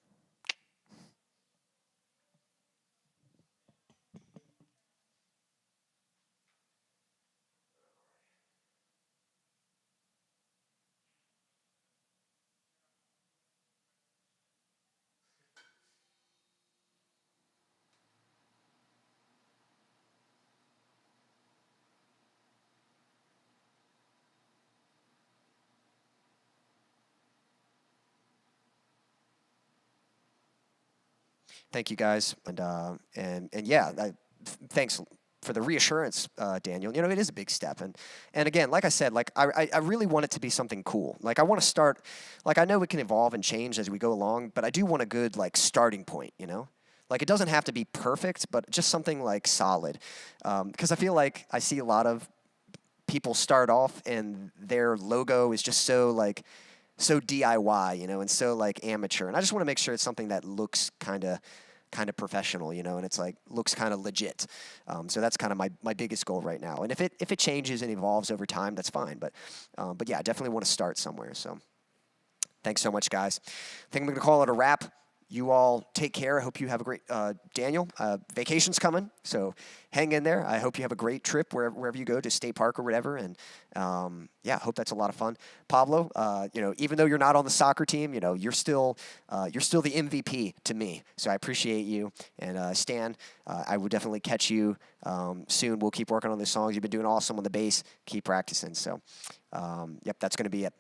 Thank you guys, and yeah, thanks for the reassurance, Daniel. You know, it is a big step, and again, like I said, like I really want it to be something cool. Like I want to start, like I know it can evolve and change as we go along, but I do want a good like starting point. You know, like it doesn't have to be perfect, but just something like solid, because I feel like I see a lot of people start off and their logo is just so like so DIY, you know, and so like amateur. And I just want to make sure it's something that looks kind of professional, you know, and it's like looks kind of legit. So that's kind of my biggest goal right now. And if it changes and evolves over time, that's fine. But yeah, I definitely want to start somewhere. So thanks so much, guys. I think I'm going to call it a wrap. You all take care. I hope you have a great, Daniel, vacation's coming, so hang in there. I hope you have a great trip wherever you go, to State Park or whatever, and yeah, I hope that's a lot of fun. Pablo, you know, even though you're not on the soccer team, you know, you're still the MVP to me, so I appreciate you. And Stan, I will definitely catch you soon. We'll keep working on the songs. You've been doing awesome on the bass. Keep practicing. So, yep, that's going to be it.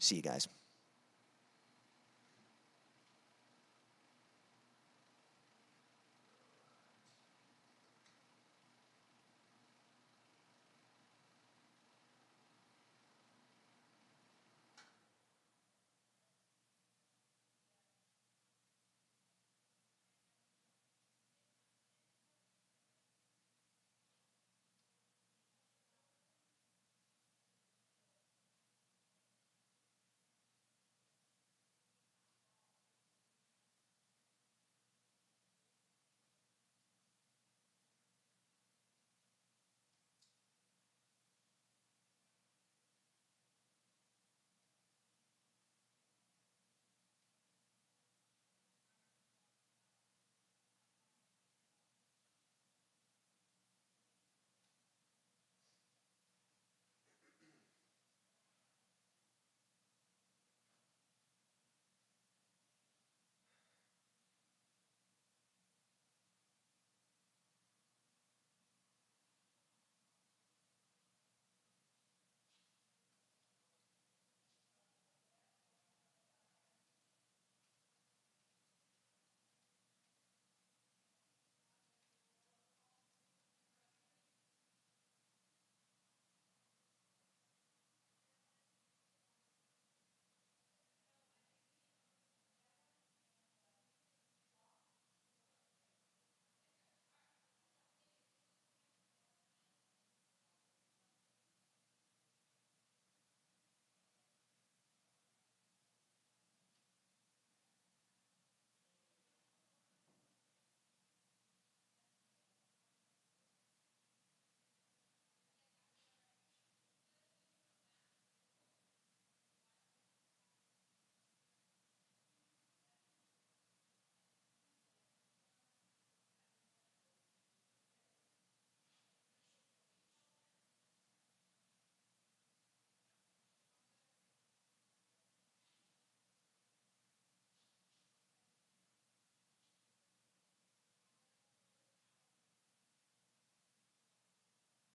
See you guys.